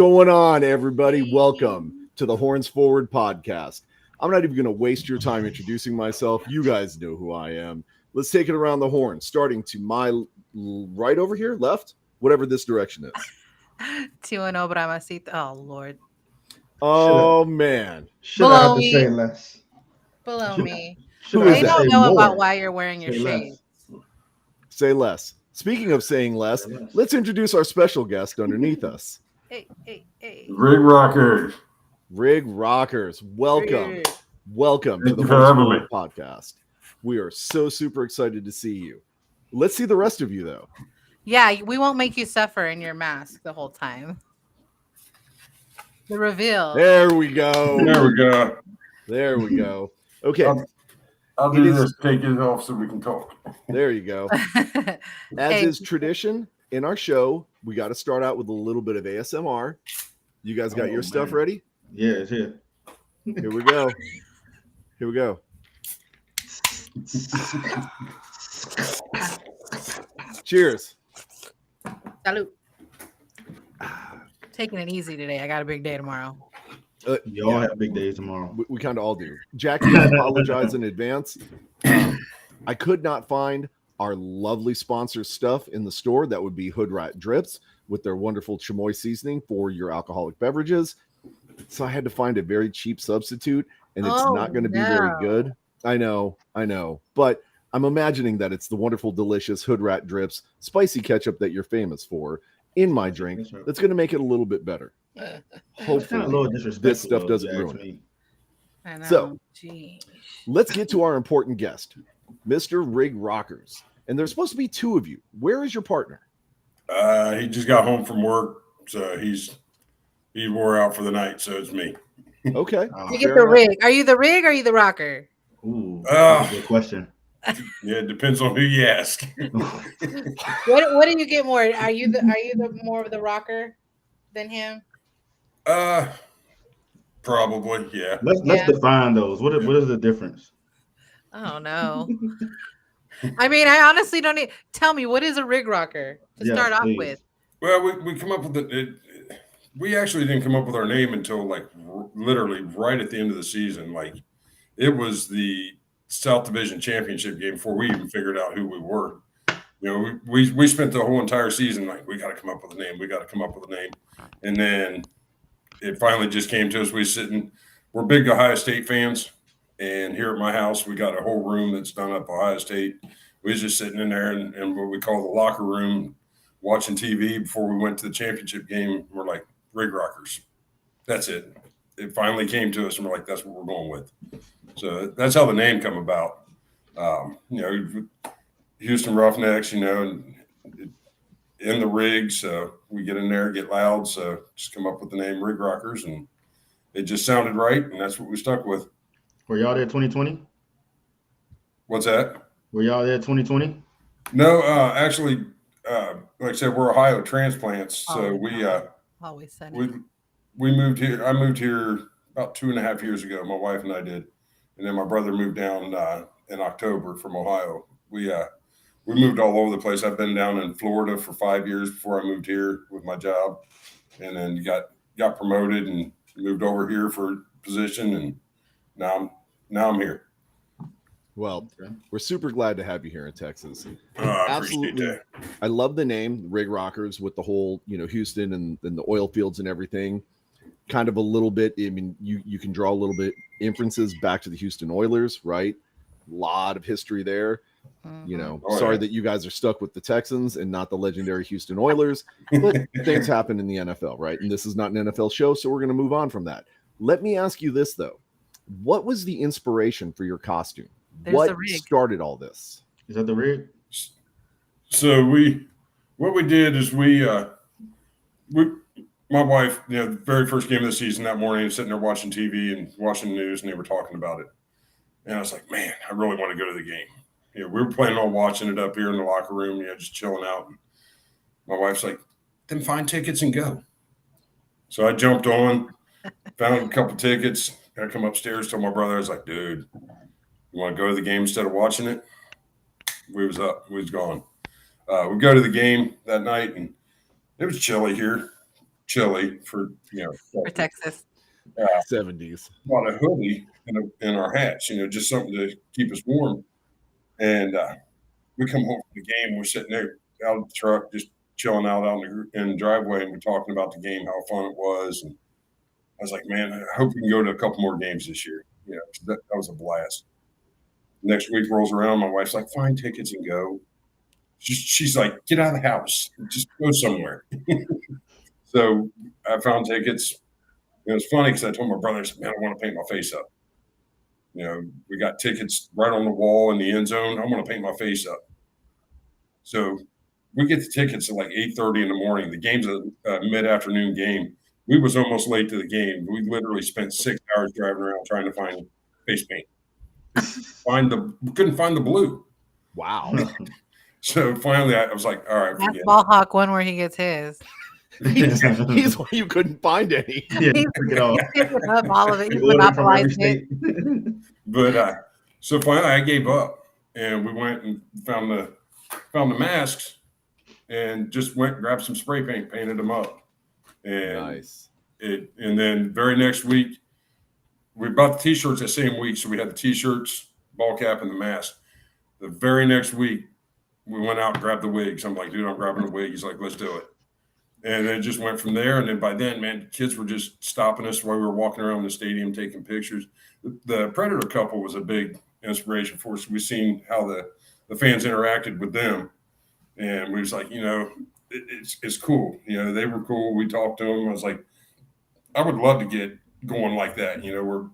going on, everybody? Welcome to the Horns Forward podcast. I'm not even going to waste your time introducing myself. You guys know who I am. Let's take it around the horn, starting to my right over here, left, whatever this direction is. T1 Bramacito. Oh, Lord. Oh, man. Should I have to say less? Below me. Who They is that? don't know about why you're wearing your shades. Say less. Speaking of saying less, let's introduce our special guest underneath us. Hey. Rig Rockers. Rig Rockers. Welcome. Rig. Welcome to the Horns Forward podcast. We are so super excited to see you. Let's see the rest of you, though. Yeah, we won't make you suffer in your mask the whole time. The reveal. There we go. There we go. Okay. I'll do this. Take it off so we can talk. There you go. As is tradition in our show, we got to start out with a little bit of ASMR. You guys got your stuff ready? Yeah, it's here. Here we go. Cheers. Salute. Taking it easy today. I got a big day tomorrow. Y'all have big days tomorrow. We kind of all do. Jackie, I apologize in advance. I could not find our lovely sponsor stuff in the store. That would be Hood Rat Drips with their wonderful chamoy seasoning for your alcoholic beverages. So I had to find a very cheap substitute, and it's not going to be very good. I know. But I'm imagining that it's the wonderful, delicious Hood Rat Drips spicy ketchup that you're famous for in my drink. That's going to make it a little bit better. Hopefully, this stuff doesn't ruin it. I know. So, let's get to our important guest, Mr. Rig Rockers. And there's supposed to be two of you. Where is your partner? He just got home from work, so he wore out for the night, so it's me. Okay. You get the rig. Are you the rig or are you the rocker? Ooh, that's a good question. Yeah, it depends on who you ask. What do you get more? Are you the more of the rocker than him? Probably, yeah. Let's define those. What is the difference? I don't know. I mean, I honestly don't need. Tell me, what is a rig rocker to start off with? Well, we come up with it. We actually didn't come up with our name until literally right at the end of the season. Like it was the South Division Championship game before we even figured out who we were. You know, we spent the whole entire season like we got to come up with a name. We got to come up with a name, and then it finally just came to us. We're big Ohio State fans, and here at my house we got a whole room that's done up Ohio State. We was just sitting in there in what we call the locker room, watching TV before we went to the championship game. We're like Rig Rockers. That's it. It finally came to us, and we're like, that's what we're going with. So that's how the name come about. Houston Roughnecks, in the rig. So we get in there, get loud. So just come up with the name Rig Rockers, and it just sounded right, and that's what we stuck with. Were y'all there 2020? What's that? Were y'all there 2020? No, actually, like I said, we're Ohio transplants. So we moved here. I moved here about 2.5 years ago. My wife and I did, and then my brother moved down in October from Ohio. We moved all over the place. I've been down in Florida for 5 years before I moved here with my job, and then got promoted and moved over here for a position, and now I'm here. Well, we're super glad to have you here in Texas. I appreciate that. I love the name Rig Rockers with the whole, Houston and the oil fields and everything. Kind of a little bit. I mean, you can draw a little bit inferences back to the Houston Oilers, right? A lot of history there. Sorry that you guys are stuck with the Texans and not the legendary Houston Oilers, but things happen in the NFL, right? And this is not an NFL show, so we're going to move on from that. Let me ask you this, though. What was the inspiration for your costume? What started all this? Is that the rig? So what we did is my wife, the very first game of the season that morning, sitting there watching TV and watching the news, and they were talking about it. And I was like, man, I really want to go to the game. We were planning on watching it up here in the locker room, just chilling out. And my wife's like, then find tickets and go. So I jumped on, found a couple tickets. I come upstairs, told my brother, I was like, dude, you want to go to the game instead of watching it? We was up. We was gone. We go to the game that night, and it was chilly here. chilly for For Texas. 70s. bought a hoodie and our hats, just something to keep us warm. And we come home from the game. We're sitting there out of the truck, just chilling out in the driveway, and we're talking about the game, how fun it was. And I was like, man, I hope we can go to a couple more games this year. That was a blast. Next week rolls around. My wife's like, find tickets and go. She's like, get out of the house. Just go somewhere. So I found tickets. It was funny because I told my brother, I said, man, I want to paint my face up. We got tickets right on the wall in the end zone. I want to paint my face up. So we get the tickets at like 8:30 in the morning. The game's a mid-afternoon game. We was almost late to the game. We literally spent 6 hours driving around trying to find face paint. Couldn't find the blue. Wow. So finally I was like, all right, That's forget it. Ball Hawk one where he gets his. He's why you couldn't find any. Yeah, He's pick it all. picking up all of it. He's We ordered from every monopolizing it. state. But so finally I gave up, and we went and found the masks and just went and grabbed some spray paint, painted them up. And Nice. and then very next week we bought the t-shirts that same week. So we had the t-shirts, ball cap, and the mask. The very next week we went out and grabbed the wigs. I'm like, dude, I'm grabbing the wig. He's like, let's do it. And then it just went from there. And then by then, man, kids were just stopping us while we were walking around the stadium taking pictures. The Predator couple was a big inspiration for us. We've seen how the fans interacted with them. And we was like, it's cool. They were cool. We talked to them. I was like, I would love to get going like that,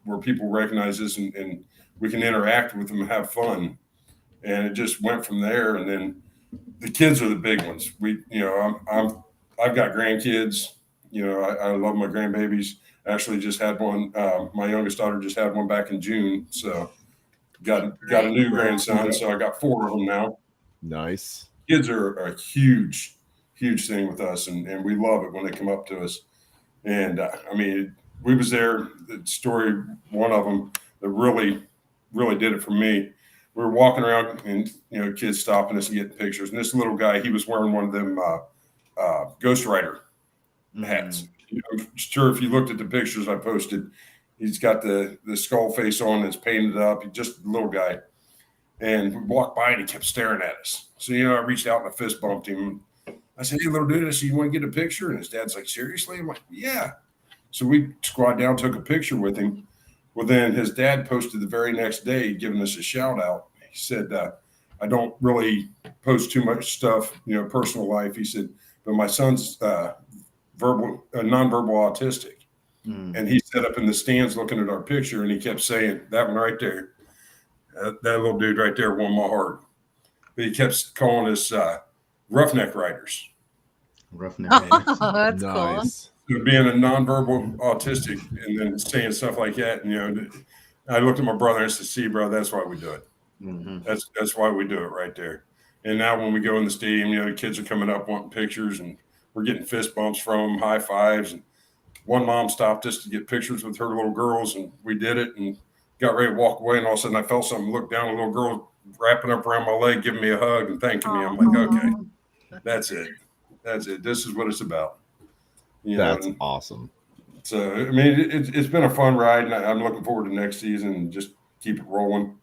where people recognize us and we can interact with them and have fun. And it just went from there. And then the kids are the big ones. I've got grandkids. I love my grandbabies. Actually, just had one. My youngest daughter just had one back in June. So got a new grandson. So I got 4 of them now. Nice. Kids are a huge, huge thing with us, and we love it when they come up to us. And we was there. The story, one of them that really, really did it for me. We were walking around, and kids stopping us and getting pictures. And this little guy, he was wearing one of them Ghost Rider hats. I'm sure if you looked at the pictures I posted, he's got the skull face on. It's painted up. He's just a little guy. And we walked by and he kept staring at us. So, I reached out and I fist bumped him. I said, hey, little dude, I said, you want to get a picture? And his dad's like, seriously? I'm like, yeah. So we squatted down, took a picture with him. Well, then his dad posted the very next day, giving us a shout out. He said, I don't really post too much stuff, personal life. He said, but my son's nonverbal autistic. And he sat up in the stands looking at our picture, and he kept saying, that one right there, that little dude right there won my heart. But he kept calling us Roughneck Riders. Roughneck. Oh, that's Nice. So being a nonverbal autistic and then saying stuff like that, I looked at my brother and said, see, bro, that's why we do it. Mm-hmm. That's why we do it right there. And now when we go in the stadium, the kids are coming up wanting pictures, and we're getting fist bumps from them, high fives. And one mom stopped us to get pictures with her little girls, and we did it and got ready to walk away. And all of a sudden I felt something, looked down, a little girl wrapping up around my leg, giving me a hug and thanking me. I'm like, okay, that's it. That's it. This is what it's about. That's awesome. So, it's been a fun ride, and I'm looking forward to next season and just keep it rolling.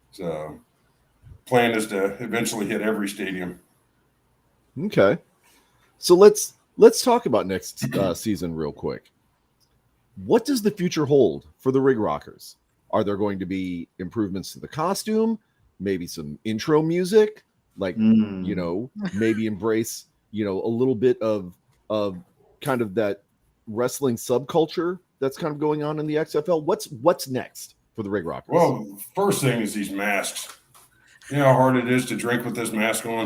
So, plan is to eventually hit every stadium. Okay. So let's talk about next season real quick. What does the future hold for the Rig Rockers? Are there going to be improvements to the costume? Maybe some intro music? Like, maybe embrace, a little bit of kind of that wrestling subculture that's kind of going on in the XFL. What's next for the Rig Rockers? Well, first thing is these masks. You know how hard it is to drink with this mask on?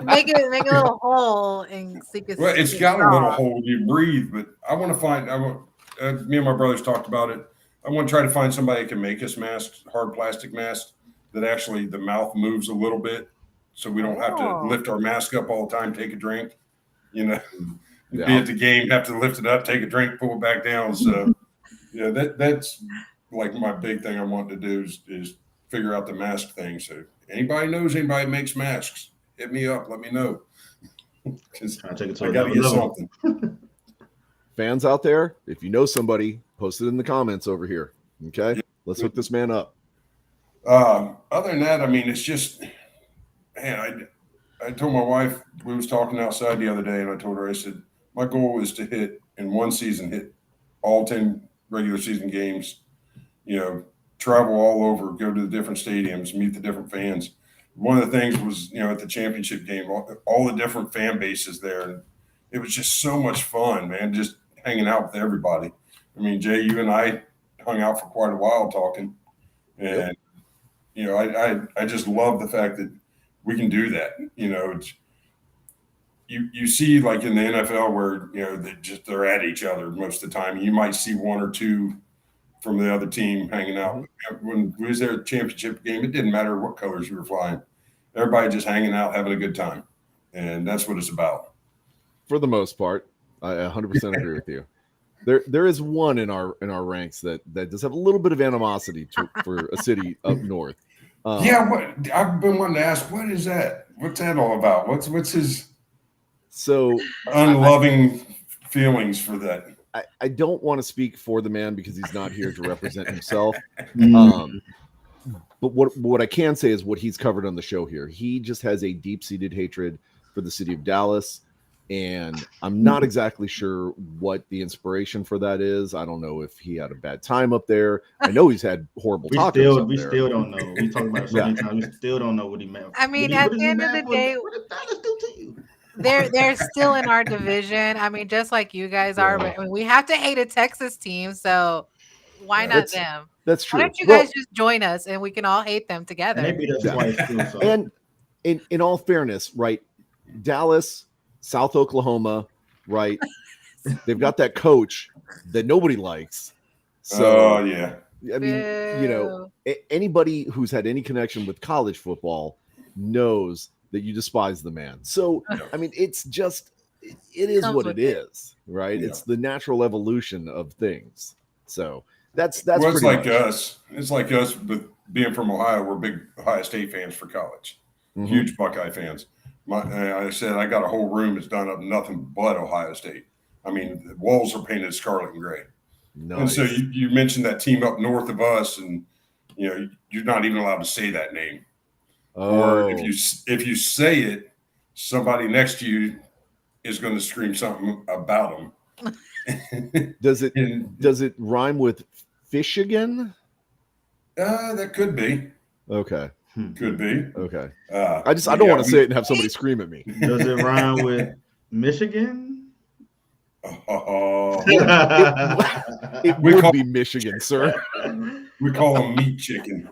make a little hole and see. Well, it's got a little hole you breathe, but I want to find. Me and my brothers talked about it. I want to try to find somebody that can make us masks, hard plastic masks that actually the mouth moves a little bit, so we don't have to lift our mask up all the time, take a drink. Be at the game, have to lift it up, take a drink, pull it back down. So, that's like my big thing I want to do is figure out the mask thing. So anybody knows anybody makes masks, hit me up, let me know. because Trying to take it to I got to another get level. something. Fans out there, if you know somebody, post it in the comments over here. Okay, Yeah. let's hook this man up. Other than that, I mean, it's just, man, I told my wife, we was talking outside the other day, and I told her, I said, my goal is to hit in one season, hit all 10 regular season games, travel all over, go to the different stadiums, meet the different fans. One of the things was, at the championship game, all the different fan bases there. And it was just so much fun, man, just hanging out with everybody. I mean, Jay, you and I hung out for quite a while talking. And, I just love the fact that we can do that. It's, you see like in the NFL where, they're at each other most of the time. You might see one or two from the other team hanging out. When we was there at the championship game, it didn't matter what colors we were flying. Everybody just hanging out, having a good time. And that's what it's about. For the most part, I 100% agree with you. There is one in our ranks that does have a little bit of animosity for a city up north. What I've been wanting to ask, what is that? What's that all about? What's his unloving feelings for that? I don't want to speak for the man because he's not here to represent himself. But what I can say is what he's covered on the show here. He just has a deep-seated hatred for the city of Dallas. And I'm not exactly sure what the inspiration for that is. I don't know if he had a bad time up there. I know he's had horrible tacos. We still don't know. We talked about it so many times. We still don't know what he meant. I mean, at the end of the day, what did Dallas do to you? they're still in our division. I mean, just like you guys are, but I mean, we have to hate a Texas team, so why not them? That's true. Why don't you guys just join us and we can all hate them together? And they beat us twice too. So. And in all fairness, right? Dallas, South Oklahoma, right? They've got that coach that nobody likes. So yeah. I mean, anybody who's had any connection with college football knows that you despise the man. So I mean, it's just it is what it is, right? Yeah. It's the natural evolution of things. So that's well, it's like much. us. It's like us with being from Ohio. We're big Ohio State fans for college. Mhm. Huge Buckeye fans. I said I got a whole room that's done up nothing but Ohio State. I mean, the walls are painted scarlet and gray. Nice. And so you mentioned that team up north of us, and you're not even allowed to say that name. Or if you say it, somebody next to you is going to scream something about them. Does it rhyme with Fishigan? That could be. Okay. Could be. Okay. I don't want to say it and have somebody scream at me. Does it rhyme with Michigan? It would be Michigan, sir. We call them meat chicken.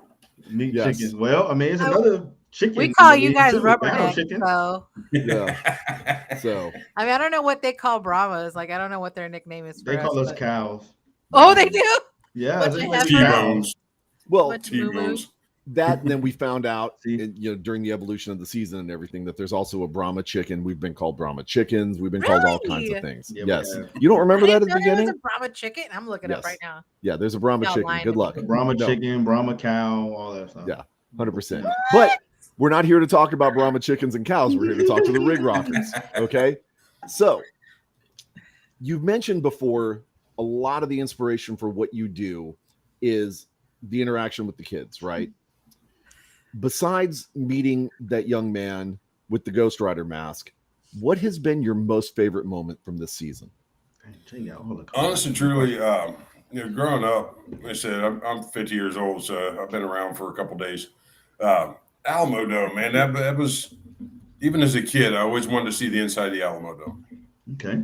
Meat Yes. chicken. Well, I mean, it's another chicken. We call you meat guys too. rubberneck. Chicken. So Yeah. So I mean, I don't know what they call Brahmas. Like, I don't know what their nickname is. They call us but- cows. Oh, they do. Yeah, But they they like have cows. T-bones. well, But- T-bones. that and then we found out See? during the evolution of the season and everything that there's also a Brahma chicken. We've been called Brahma chickens. We've been called all kinds Really? of things. Yeah, we Yes. have. You don't remember I that at didn't the know there was beginning? a Brahma chicken. I'm looking up Yes. right now. Yeah, there's a Brahma Y'all chicken. lying Good to luck. me. Brahma No. chicken, Brahma cow, all that stuff. Yeah. 100%. But we're not here to talk about Brahma chickens and cows. We're here to talk to the Rig Rockers. Okay. So you've mentioned before a lot of the inspiration for what you do is the interaction with the kids, right? Besides meeting that young man with the Ghost Rider mask, what has been your most favorite moment from this season? Honest and truly, growing up, like I said, I'm 50 years old, so I've been around for a couple days. Alamo Dome, man, that was, even as a kid, I always wanted to see the inside of the Alamo Dome. Okay.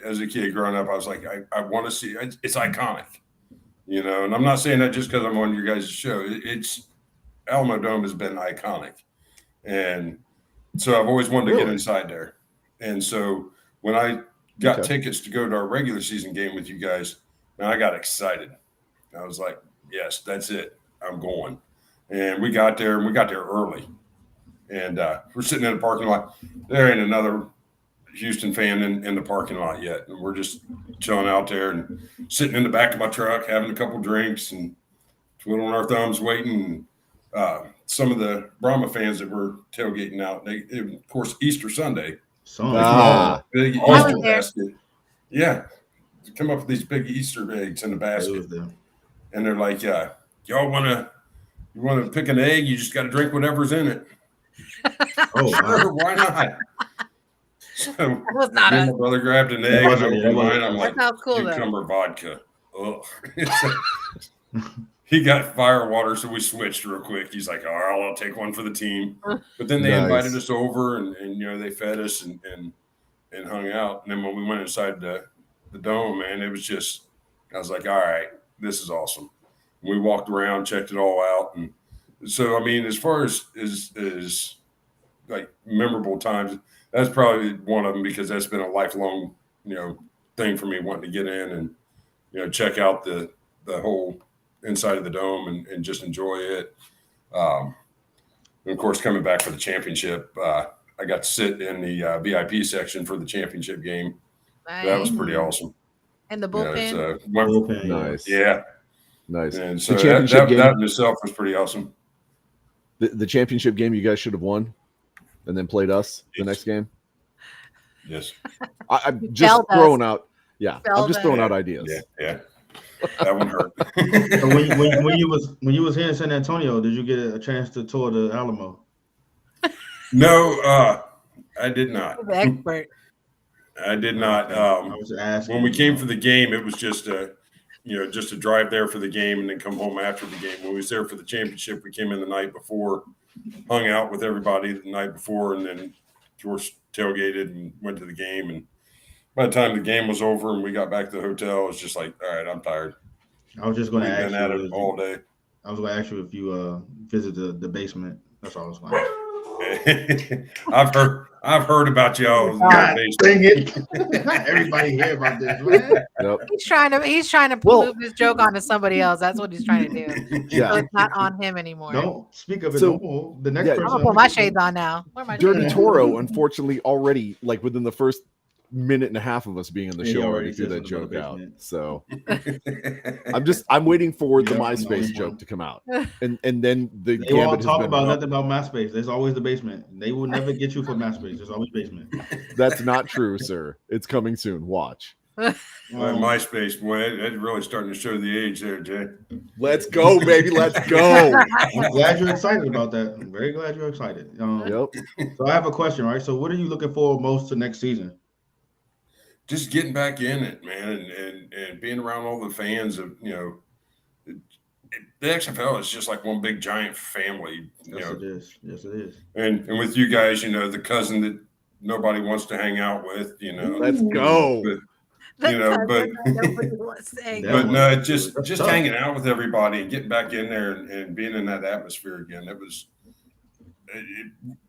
As a kid growing up, I was like, I want to see, it's iconic, and I'm not saying that just because I'm on your guys' show. It's Alamo Dome has been iconic. And so I've always wanted to get inside there. And so when I got tickets to go to our regular season game with you guys, man, I got excited. I was like, yes, that's it. I'm going. And we got there early. And we're sitting in the parking lot. There ain't another Houston fan in the parking lot yet. And we're just chilling out there and sitting in the back of my truck, having a couple drinks and twiddling our thumbs, waiting. Some of the Brahma fans that were tailgating out, of course, Easter Sunday. Ah. Big I was Easter there. basket. Yeah. Come up with these big Easter eggs in the basket. And they're like, y'all you want to pick an egg? You just got to drink whatever's in it. Oh, Sure, why not? So That was not then us. my brother grabbed an egg and I opened mine. I'm That like, sounds cool though. cucumber vodka. Ugh. He got fire water, so we switched real quick. He's like, all right, I'll take one for the team. But then they invited us over and they fed us and hung out. And then when we went inside the dome, man, it was just, I was like, all right, this is awesome. We walked around, checked it all out. And so, I mean, as far as like memorable times, that's probably one of them because that's been a lifelong, thing for me wanting to get in and, check out the whole inside of the dome and just enjoy it. And of course, coming back for the championship, I got to sit in the VIP section for the championship game. Nice. That was pretty awesome. And the bullpen. Bullpen, Nice. Yeah. Nice. And so The championship game, that in itself was pretty awesome. The championship game you guys should have won and then played us the next game. Yes. I'm just throwing out. Yeah. Failed I'm just throwing out ideas. Yeah. That one hurt. So when you was here in San Antonio, did you get a chance to tour the Alamo? No, I did not. The expert. I did not. I was asking. When we came for the game, it was just a drive there for the game and then come home after the game. When we was there for the championship, we came in the night before, hung out with everybody the night before, and then of course tailgated and went to the game. And by the time the game was over and we got back to the hotel, it was just like, all right, I'm tired. I was just going to ask been at you it all day. I was going to ask you if you visit the basement. That's all I was going to ask. I've heard about y'all. God, dang it! Everybody hear about this, man. Nope. He's trying to move his joke onto somebody else. That's what he's trying to do. Yeah. So it's not on him anymore. Don't speak of it So, no more. The next yeah, person. I'm gonna put my shades on now. Where are my Dirty shades? Toro, unfortunately, already like within the first minute and a half of us being in the He show, already already threw said that something joke about out. the So I'm waiting for the Yeah, MySpace no, joke to come out, and then the They won't gambit has talk been about run. nothing about MySpace. There's always the basement. They will never get you for MySpace. There's always basement. That's not true, sir. It's coming soon. Watch. My MySpace, boy, that's really starting to show the age there, Jay. Let's go, baby. Let's go. I'm glad you're excited about that. I'm very glad you're excited. Yep. So I have a question, right? So what are you looking for most to next season? Just getting back in it, man, and being around all the fans of the XFL is just like one big giant family. It is. Yes, it is. And with you guys, the cousin that nobody wants to hang out with, Let's go. But Nobody wants to hang Yeah. but one no, is just good. That's tough. hanging out with everybody and getting back in there and being in that atmosphere again. It was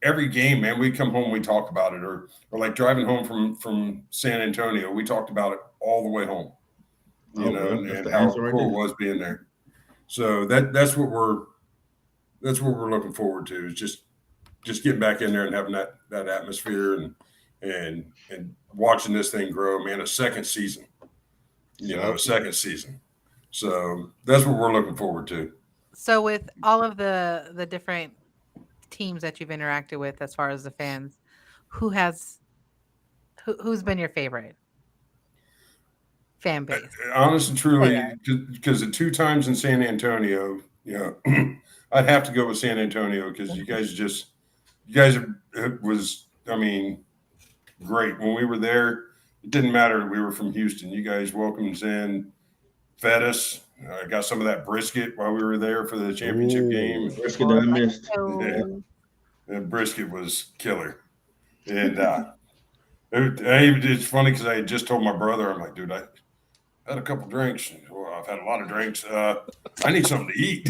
every game, man. We come home, we talk about it, or like driving home from San Antonio, we talked about it all the way home. Oh, And that's the how answer right cool there. it was being there. So that's what we're looking forward to, is just getting back in there and having that atmosphere and watching this thing grow, man. A second season. Second season. So that's what we're looking forward to. So with all of the different teams that you've interacted with as far as the fans, who's been your favorite fan base? Honest and truly, because the 2 times in San Antonio, I'd have to go with San Antonio because you guys was, great. When we were there, it didn't matter. We were from Houston. You guys welcomed us in, fed us. I got some of that brisket while we were there for the championship game. Brisket that I missed. Yeah. And brisket was killer. And it's funny because I had just told my brother, I'm like, dude, I had a couple drinks. Well, I've had a lot of drinks. I need something to eat.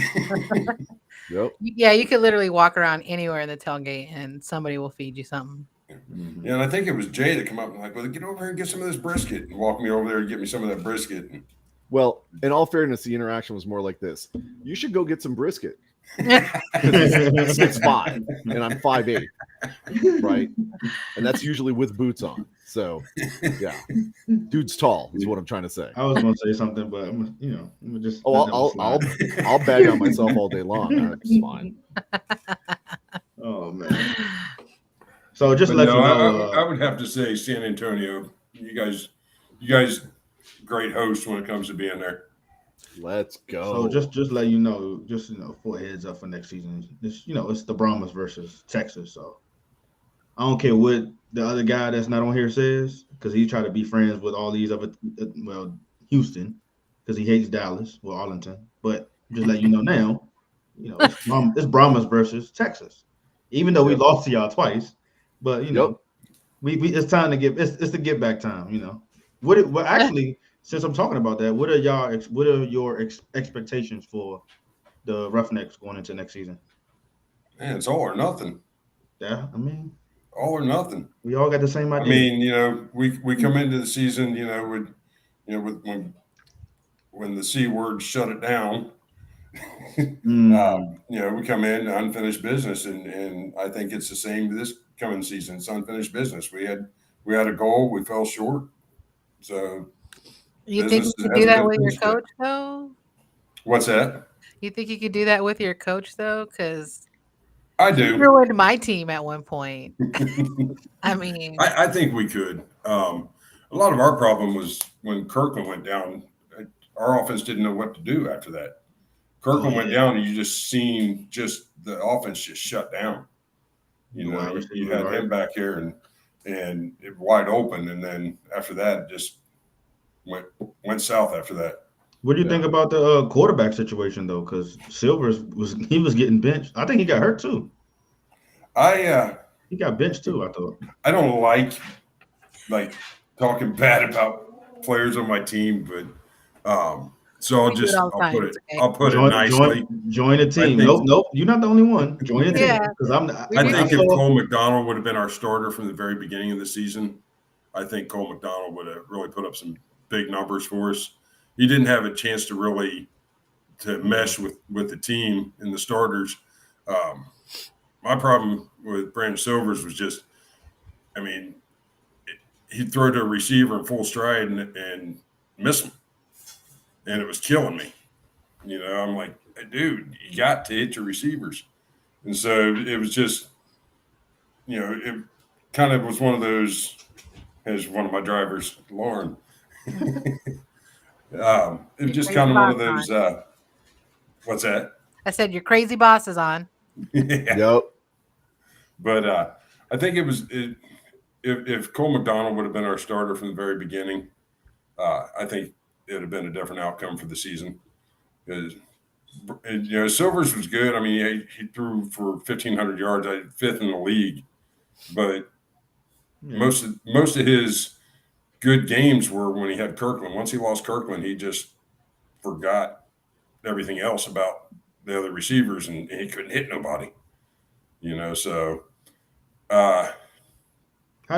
Yep. Yeah, you could literally walk around anywhere in the tailgate and somebody will feed you something. Mm-hmm. Yeah, and I think it was Jay that came up and like, well, get over here and get some of this brisket, and walk me over there and get me some of that brisket. Well, in all fairness, the interaction was more like this. You should go get some brisket. 6'5", and I'm 5'8", right? And that's usually with boots on. So, yeah, dude's tall is what I'm trying to say. I was going to say something, but I'm just. Oh, I'll bag on myself all day long. That's fine. Oh man. So just to But let no, you know, I would have to say San Antonio. You guys, great hosts when it comes to being there. Let's go. so just let you know, for a heads up for next season. It's the Brahmas versus Texas. So I don't care what the other guy that's not on here says, because he tried to be friends with all these other, Houston, because he hates Dallas or Arlington. But just let you know now, it's Brahmas versus Texas, even though we Yep. lost to y'all twice. But Yep. we it's time to give it's the get back time. Well, actually, since I'm talking about that, what are your expectations for the Roughnecks going into next season? Man, it's all or nothing. Yeah, I mean, All or nothing. we all got the same I idea. mean, we come into the season, with when the C word shut it down. We come in unfinished business, and I think it's the same this coming season. It's unfinished business. We had a goal, we fell short. So You think you could do that with your coach, though? What's that? You think you could do that with your coach, though? Because I do. he ruined my team at one point. I mean, I think we could. A lot of our problem was when Kirkland went down. Our offense didn't know what to do after that. Kirkland went down, and you just seen the offense just shut down. You had him back here and it wide open, and then after that, it just went south after that. What do you think about the quarterback situation though? Because Silvers was getting benched. I think he got hurt too. He got benched too, I thought. I don't like talking bad about players on my team, but so I'll put it nicely. Join the team. Nope, you're not the only one. Join the team. Because I think if Cole McDonald would have been our starter from the very beginning of the season, I think Cole McDonald would have really put up some big numbers for us. He didn't have a chance to really mesh with the team and the starters. My problem with Brandon Silvers was just, he'd throw to a receiver in full stride and miss him. And it was killing me. I'm like, dude, you got to hit your receivers. And so it was just, it kind of was one of those, as one of my drivers, Lauren. It was just kind of one of those, what's that? I said, your crazy boss is on. Yeah. Yep. But I think if Cole McDonald would have been our starter from the very beginning, I think it would have been a different outcome for the season. Because Silvers was good. I mean, he threw for 1,500 yards, fifth in the league. But most of his good games were when he had Kirkland. Once he lost Kirkland, he just forgot everything else about the other receivers, and he couldn't hit nobody. So. How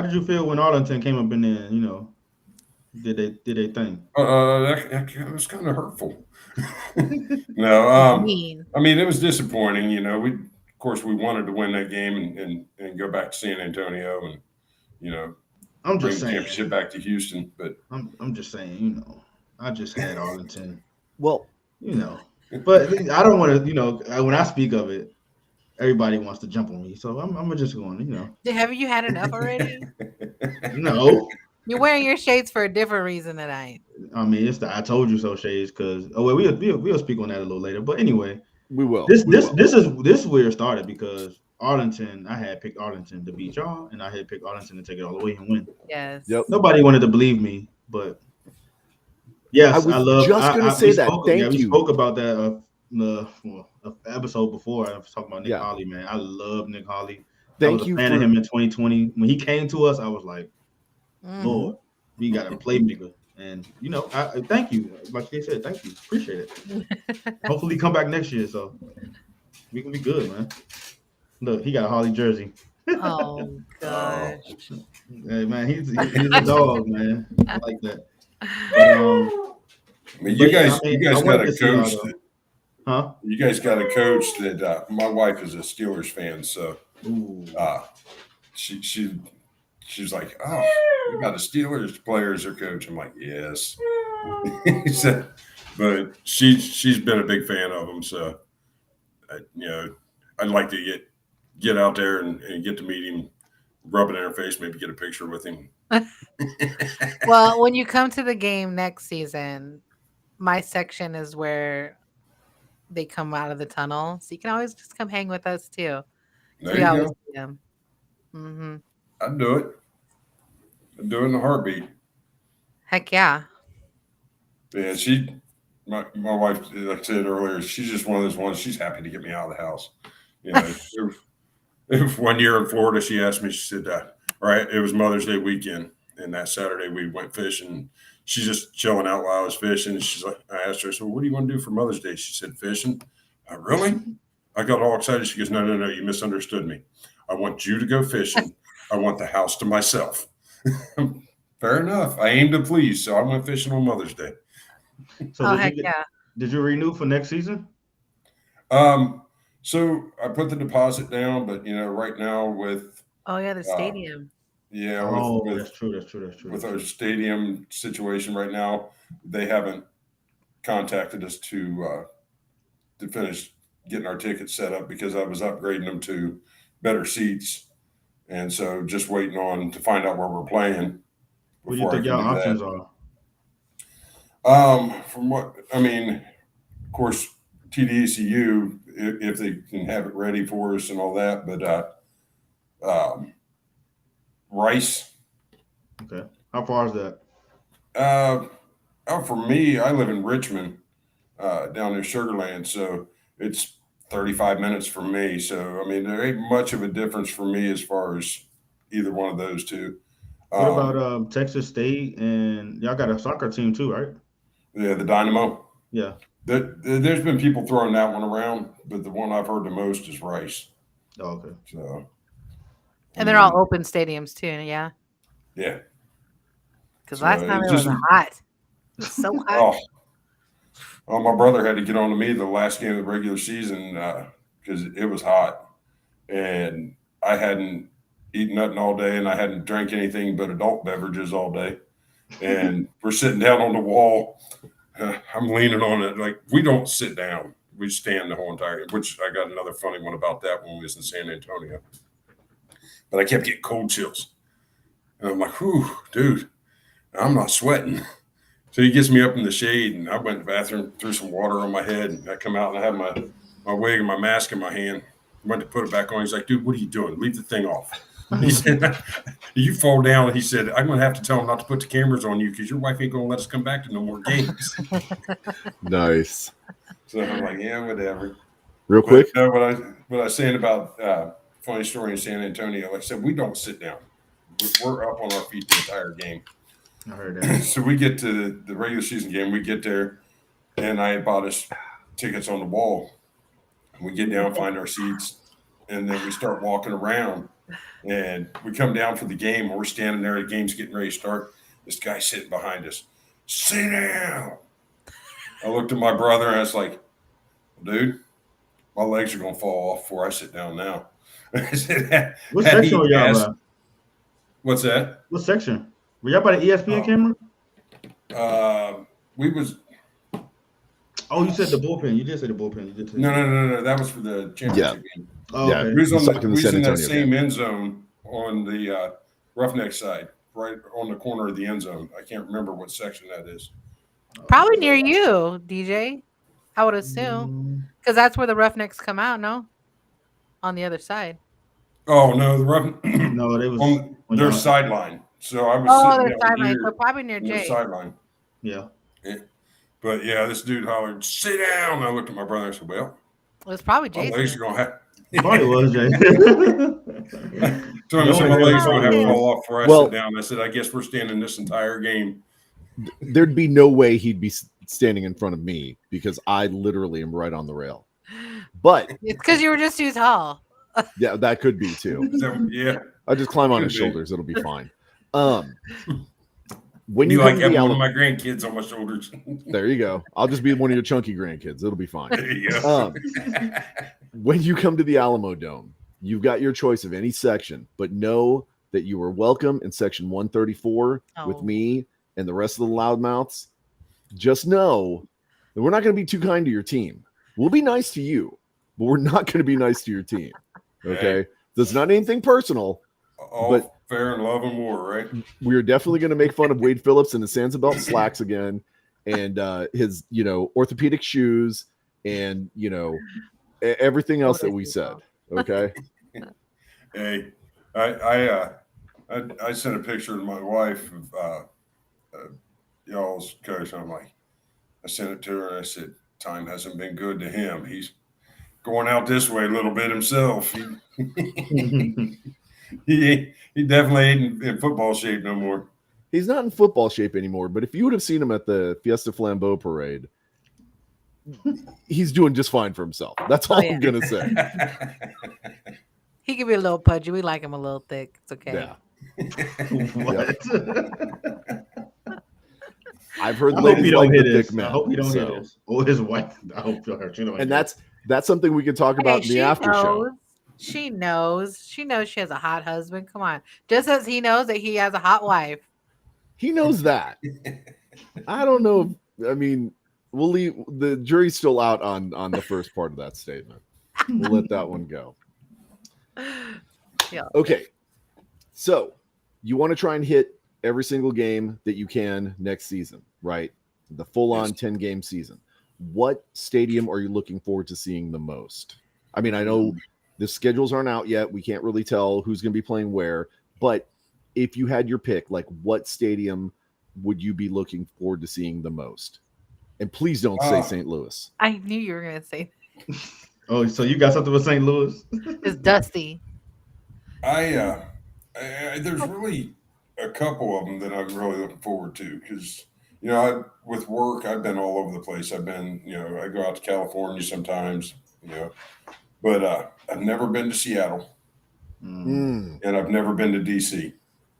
did you feel when Arlington came up in there? Did they think? That was kind of hurtful. No, I mean, it was disappointing. Of course, we wanted to win that game and go back to San Antonio and I'm bring just the saying, championship back to Houston. But I'm just saying, I just had Arlington. Well, but I don't want to. When I speak of it, everybody wants to jump on me, so I'm just going. Have you had enough already? No. You're wearing your shades for a different reason tonight. I mean, it's the "I told you so" shades. Because we'll speak on that a little later. But anyway, we will. This is where it started, because Arlington, I had picked Arlington to beat y'all, and I had picked Arlington to take it all the way and win. Yes. Yep. Nobody wanted to believe me, but yes, I was just going to say that. Thank you. We spoke about that the episode before. I was talking about Nick Holley, man. I love Nick Holley. I was a fan of him in 2020. When he came to us, I was like, Lord, we got a playmaker. And I thank you. Like they said, thank you. Appreciate it. Hopefully come back next year, so we can be good, man. Look, he got a Holley jersey. Oh gosh. Hey man, he's a dog, man. I like that. But, you guys got a coach You guys got a coach that my wife is a Steelers fan, so she's like, oh, you got a Steelers player as your coach. I'm like, yes. He said, but she's been a big fan of him, so I'd like to get out there and get to meet him rub it in her face, maybe get a picture with him. Well, when you come to the game next season, my section is where they come out of the tunnel, so you can always just come hang with us too. There you go. See them. Mm-hmm. I'd do it. I'd do it in a heartbeat. Heck yeah. Yeah, my wife, like I said earlier, she's just one of those ones. She's happy to get me out of the house. You know, it was 1 year in Florida. She asked me. She said, "All right, it was Mother's Day weekend, and that Saturday we went fishing. She's just chilling out while I was fishing. She's like, I asked her, so what do you want to do for Mother's Day? She said, fishing. Really? I got all excited. She goes, no, you misunderstood me. I want you to go fishing. I want the house to myself. Fair enough. I aim to please, so I went fishing on Mother's Day. So did you renew for next season? So I put the deposit down, but right now with the stadium. That's true. With our stadium situation right now, they haven't contacted us to finish getting our tickets set up because I was upgrading them to better seats, and so just waiting on to find out where we're playing. What do you think your options are? From what of course, TDECU if they can have it ready for us and all that, but Rice. Okay. How far is that? For me, I live in Richmond, down near Sugar Land, so it's 35 minutes from me. So, there ain't much of a difference for me as far as either one of those two. What about Texas State? And y'all got a soccer team too, right? Yeah, the Dynamo. Yeah. There's been people throwing that one around, but the one I've heard the most is Rice. Oh, okay. So. And they're all open stadiums too, yeah? Yeah. Because last time it was hot. It was so hot. Oh, my brother had to get on to me the last game of the regular season because it was hot. And I hadn't eaten nothing all day, and I hadn't drank anything but adult beverages all day. And we're sitting down on the wall. I'm leaning on it. Like, we don't sit down. We stand the whole entire, which I got another funny one about that when we was in San Antonio. But I kept getting cold chills. And I'm like, whew, dude, I'm not sweating. So he gets me up in the shade, and I went to the bathroom, threw some water on my head, and I come out and I have my wig and my mask in my hand. I went to put it back on. He's like, dude, what are you doing? Leave the thing off. He said, you fall down. And he said, I'm going to have to tell him not to put the cameras on you because your wife ain't going to let us come back to no more games. Nice. So I'm like, yeah, whatever. Real quick. But, what I was saying about funny story in San Antonio, like I said, we don't sit down. We're up on our feet the entire game. I heard that. So we get to the regular season game. We get there, and I had bought us tickets on the wall. We get down, find our seats, and then we start walking around. And we come down for the game. And we're standing there. The game's getting ready to start. This guy sitting behind us. Sit down. I looked at my brother, and I was like, dude, my legs are going to fall off before I sit down now. I said, what section are y'all at? What's that? What section? Were y'all by the ESPN camera? We was. Oh, you said the bullpen. You did say the bullpen. You did say no. That was for the championship game. Oh, okay. We was in that same end zone on the Roughneck side, right on the corner of the end zone. I can't remember what section that is. Probably near you, DJ. I would assume, because that's where the Roughnecks come out. No, on the other side. Oh no, no, they was on their sideline. So I was. Their sideline. So probably near Jay. Sideline. Yeah. But yeah, this dude hollered, "Sit down!" I looked at my brother and said, "Well, it was probably Jason. My legs are gonna have." Probably was Jay. So my legs are gonna have to fall off before I sit down. I said, "I guess we're standing this entire game." There'd be no way he'd be standing in front of me because I literally am right on the rail. But it's because you were just too tall. Yeah, that could be too. Yeah, I just climb on his shoulders; it'll be fine. When you like having one of my grandkids on my shoulders. There you go. I'll just be one of your chunky grandkids. It'll be fine. There you go. When you come to the Alamo Dome, you've got your choice of any section, but know that you are welcome in section 134 with me and the rest of the loudmouths. Just know that we're not going to be too kind to your team. We'll be nice to you, but we're not going to be nice to your team. Okay? That's not anything personal. All fair and love and war, right? We are definitely going to make fun of Wade Phillips and his Sansabelt slacks again, and his orthopedic shoes, and everything else that we said. Okay. Hey, I sent a picture to my wife of y'all's coach. And I'm like, I sent it to her and I said, time hasn't been good to him. He's going out this way a little bit himself. He definitely ain't in football shape no more. He's not in football shape anymore, but if you would have seen him at the Fiesta Flambeau parade, he's doing just fine for himself. That's all I'm going to say. He can be a little pudgy. We like him a little thick. It's okay. Yeah. What? I've heard I hope ladies you don't like hear the this. thick men. I hope you don't hear this. Or his wife. I hope you don't. And that's something we can talk about in the after show. She knows she has a hot husband. Come on. Just as he knows that he has a hot wife. He knows that. I don't know. I mean, we'll leave the jury's still out on the first part of that statement. We'll let that one go. Yeah. Okay. So you want to try and hit every single game that you can next season, right? The full-on 10-game season. What stadium are you looking forward to seeing the most? I mean, I know the schedules aren't out yet. We can't really tell who's going to be playing where. But if you had your pick, like what stadium would you be looking forward to seeing the most? And please don't say St. Louis. I knew you were going to say that. Oh, so you got something with St. Louis? It's dusty. There's really a couple of them that I'm really looking forward to because, with work, I've been all over the place. I've been, I go out to California sometimes, but I've never been to Seattle and I've never been to DC.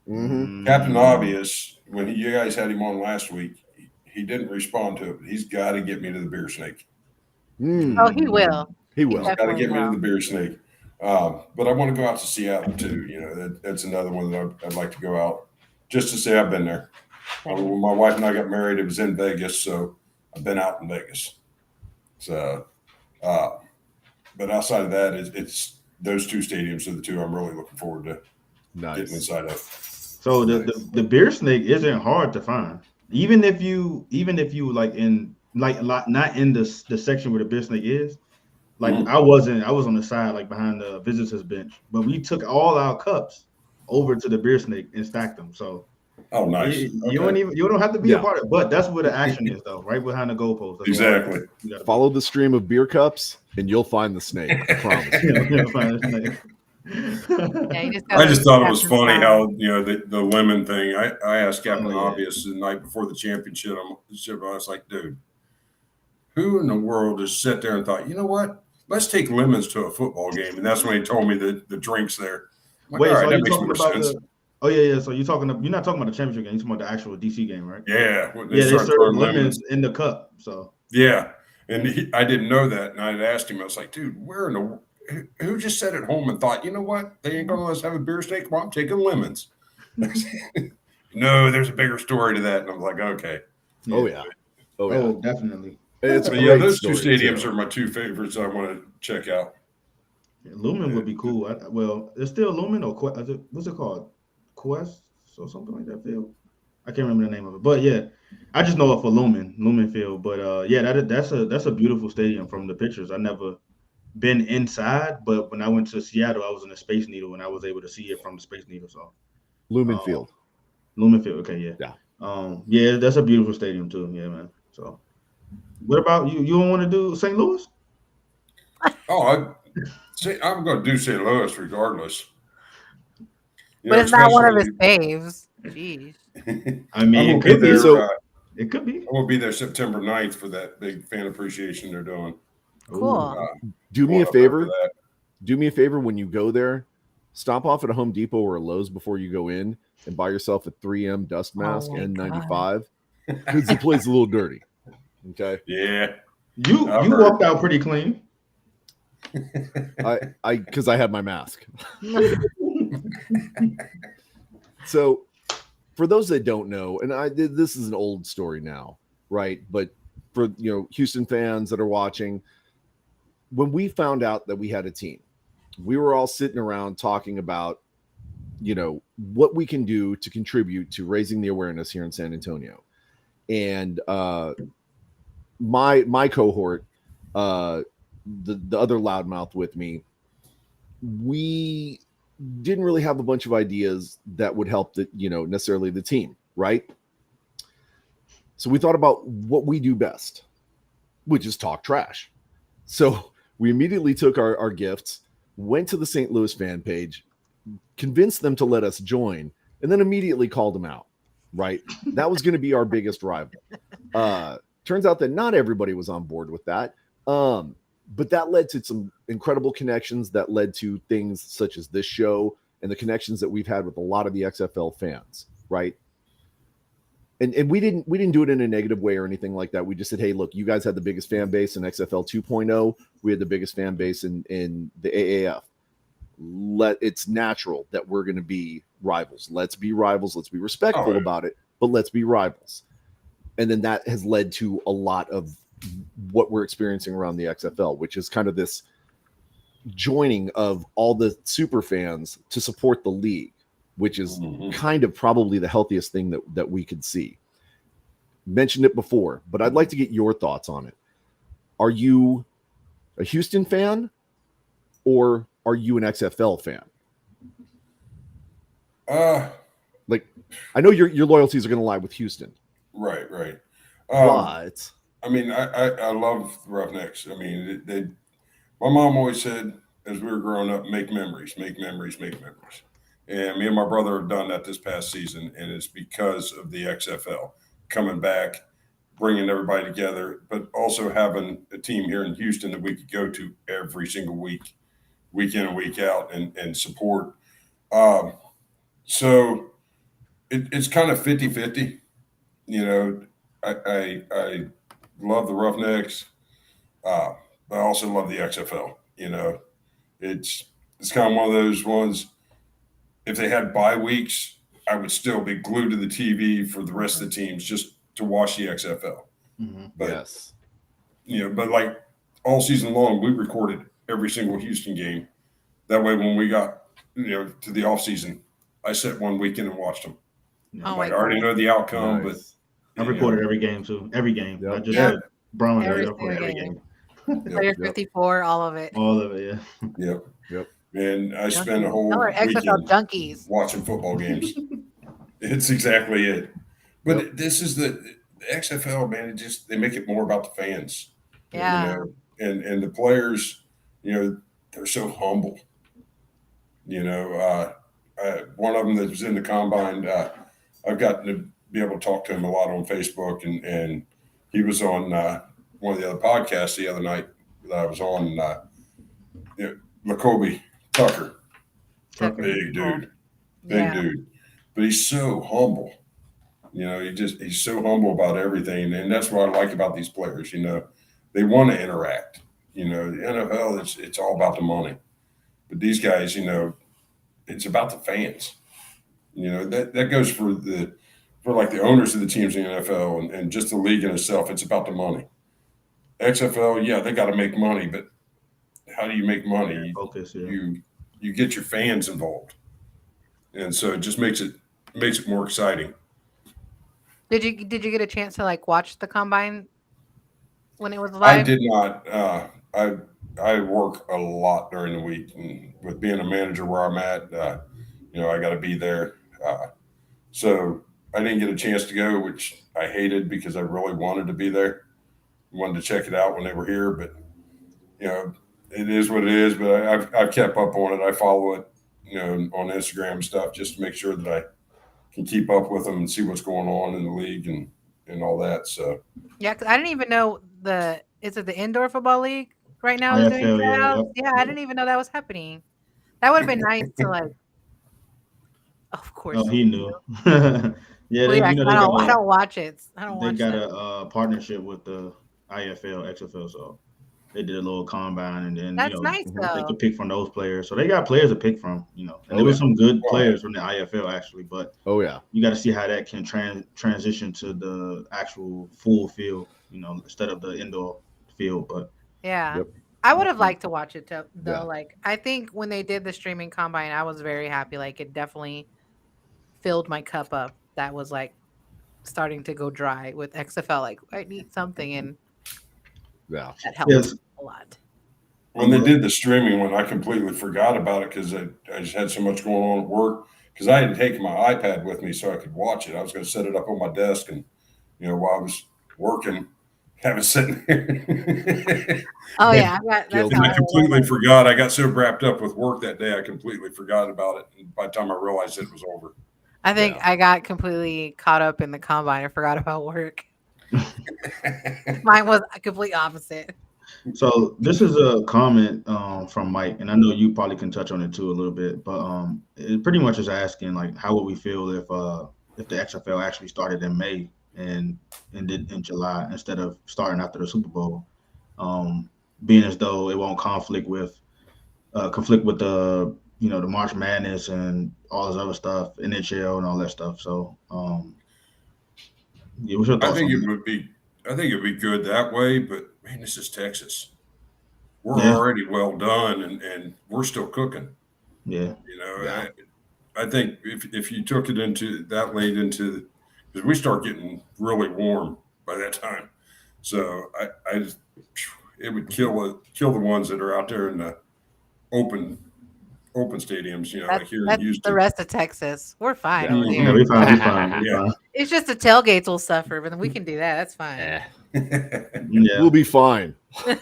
Mm-hmm. Captain Obvious, when you guys had him on last week, he didn't respond to it. But he's got to get me to the Beer Snake. Oh, he will. He will. Got to get me to the Beer Snake. But I want to go out to Seattle too. That's another one that I'd like to go out just to say I've been there. When my wife and I got married, it was in Vegas, so I've been out in Vegas. So, but outside of that, it's those two stadiums are the two I'm really looking forward to getting inside of. So the Beer Snake isn't hard to find, even if you not in the section where the Beer Snake is. Like I was on the side, like behind the visitors bench, but we took all our cups over to the Beer Snake and stacked them. So, nice. You don't have to be a part of it, but that's where the action is, though, right behind the goalpost. That's exactly. Follow the stream of beer cups, and you'll find the snake. I promise. You'll find the snake. I just thought it was funny how the lemon thing. I asked Captain Obvious the night before the championship. I was like, dude, who in the world just sat there and thought, you know what? Let's take lemons to a football game, and that's when he told me the drinks there. Like, wait, so that you makes talking more about sense. Oh yeah. So you're not talking about the championship game. You're talking about the actual DC game, right? Yeah. They serve lemons in the cup. So yeah, and I didn't know that, and I had asked him. I was like, dude, who just sat at home and thought, you know what? They ain't gonna let us have a beer steak. Well, I'm taking lemons. No, there's a bigger story to that, and I was like, okay. Yeah. Oh, definitely. Those two stadiums are my two favorites I want to check out. Lumen would be cool. It's still Lumen or what's it called? Quest or something like that field. I can't remember the name of it, but yeah, I just know it for Lumen Field. But that's a beautiful stadium from the pictures. I never been inside, but when I went to Seattle, I was in the Space Needle and I was able to see it from the Space Needle. So Lumen Field. Okay, yeah. That's a beautiful stadium too. Yeah, man. So. What about you? You don't want to do St. Louis? I'm going to do St. Louis regardless. But it's not one of his faves. Jeez. I mean, it could be. It could be. I'm going to be there September 9th for that big fan appreciation they're doing. Cool. Do me a favor. Do me a favor when you go there. Stop off at a Home Depot or a Lowe's before you go in and buy yourself a 3M dust mask N95 because the place is a little dirty. Okay. Yeah. You walked out pretty clean. Because I had my mask. So, for those that don't know, and this is an old story now, right? But for Houston fans that are watching, when we found out that we had a team, we were all sitting around talking about what we can do to contribute to raising the awareness here in San Antonio. And my cohort, the other loudmouth with me, we didn't really have a bunch of ideas that would help necessarily the team, right? So we thought about what we do best, which is talk trash. So we immediately took our gifts, went to the St. Louis fan page, convinced them to let us join, and then immediately called them out, right? That was going to be our biggest rival. Turns out that not everybody was on board with that. But that led to some incredible connections that led to things such as this show and the connections that we've had with a lot of the XFL fans, right? And we didn't do it in a negative way or anything like that. We just said, hey, look, you guys had the biggest fan base in XFL 2.0. We had the biggest fan base in the AAF. It's natural that we're going to be rivals. Let's be rivals. Let's be respectful about it, but let's be rivals. And then that has led to a lot of what we're experiencing around the XFL, which is kind of this joining of all the super fans to support the league, which is kind of probably the healthiest thing that we could see. Mentioned it before, but I'd like to get your thoughts on it. Are you a Houston fan or are you an XFL fan? Like, I know your loyalties are going to lie with Houston. Right. But I mean, I love the Roughnecks. I mean, my mom always said as we were growing up, make memories. And me and my brother have done that this past season, and it's because of the XFL coming back, bringing everybody together, but also having a team here in Houston that we could go to every single week in and week out, and support. So it's kind of 50-50. I love the Roughnecks. I also love the XFL. It's kind of one of those ones. If they had bye weeks, I would still be glued to the TV for the rest of the teams just to watch the XFL. Mm-hmm. But, yes, but like all season long, we recorded every single Houston game. That way, when we got, to the off season, I sat one weekend and watched them. Oh, I already know the outcome, nice. But I recorded every game too. Every game. Yep. Not just Yep. Browns. Every I recorded every game. Player 54, all of it. All of it, yeah. Yep. And I spent a whole Y'all are XFL weekend junkies. watching football games. It's exactly it. But this is the XFL, man. They make it more about the fans. Yeah. And the players, they're so humble. One of them that was in the combine, I've gotten to be able to talk to him a lot on Facebook, and he was on one of the other podcasts the other night that I was on. Lacobe Tucker, big dude, but he's so humble. He's so humble about everything, and that's what I like about these players. They want to interact. The NFL, it's all about the money, but these guys, it's about the fans. That goes for like the owners of the teams in the NFL and just the league in itself. It's about the money. XFL, yeah, they got to make money, but how do you make money? Focus, yeah. You get your fans involved, and so it just makes it more exciting. Did you get a chance to watch the combine when it was live? I did not. I work a lot during the week, and with being a manager where I'm at, I got to be there. So I didn't get a chance to go, which I hated because I really wanted to be there. Wanted to check it out when they were here, but it is what it is. But I've kept up on it. I follow it, on Instagram and stuff, just to make sure that I can keep up with them and see what's going on in the league and all that. So yeah, because I didn't even know is it the indoor football league right now? IFL, Is doing tryouts? Yeah, I didn't even know that was happening. That would have been nice to Of course. Oh, he knew. Yeah, I don't watch it. They got a partnership with the IFL, XFL, so they did a little combine, and then that's nice. They could pick from those players. So they got players to pick from, and there were some good players from the IFL actually. But you got to see how that can transition to the actual full field, instead of the indoor field. But yeah, I would have liked to watch it though. Yeah. Like, I think when they did the streaming combine, I was very happy. Like, it definitely filled my cup up. That was like starting to go dry with XFL. Like, I need something, and Yeah. that helped a lot. When they did the streaming one, I completely forgot about it because I just had so much going on at work. Because I hadn't taken my iPad with me so I could watch it. I was going to set it up on my desk, and while I was working, have it sitting there. Oh yeah, I completely forgot. I got so wrapped up with work that day, I completely forgot about it. And by the time I realized it was over, I think I got completely caught up in the combine. I forgot about work. Mine was a complete opposite. So this is a comment from Mike, and I know you probably can touch on it too a little bit, but it pretty much is asking like, how would we feel if the XFL actually started in May and ended in July instead of starting after the Super Bowl, being as though it won't conflict with the the March Madness and all this other stuff, NHL and all that stuff. So yeah, what's your thoughts? I think it'd be good that way, but man, this is Texas. We're already well done, and we're still cooking. Yeah. I think if you took it into that late into, because we start getting really warm by that time, so I just, it would kill the ones that are out there in the open stadiums. Like here in Houston. The rest of Texas, we're fine over Yeah, here. we're fine. Yeah. It's just the tailgates will suffer, but we can do that. That's fine. Yeah, we'll be fine. So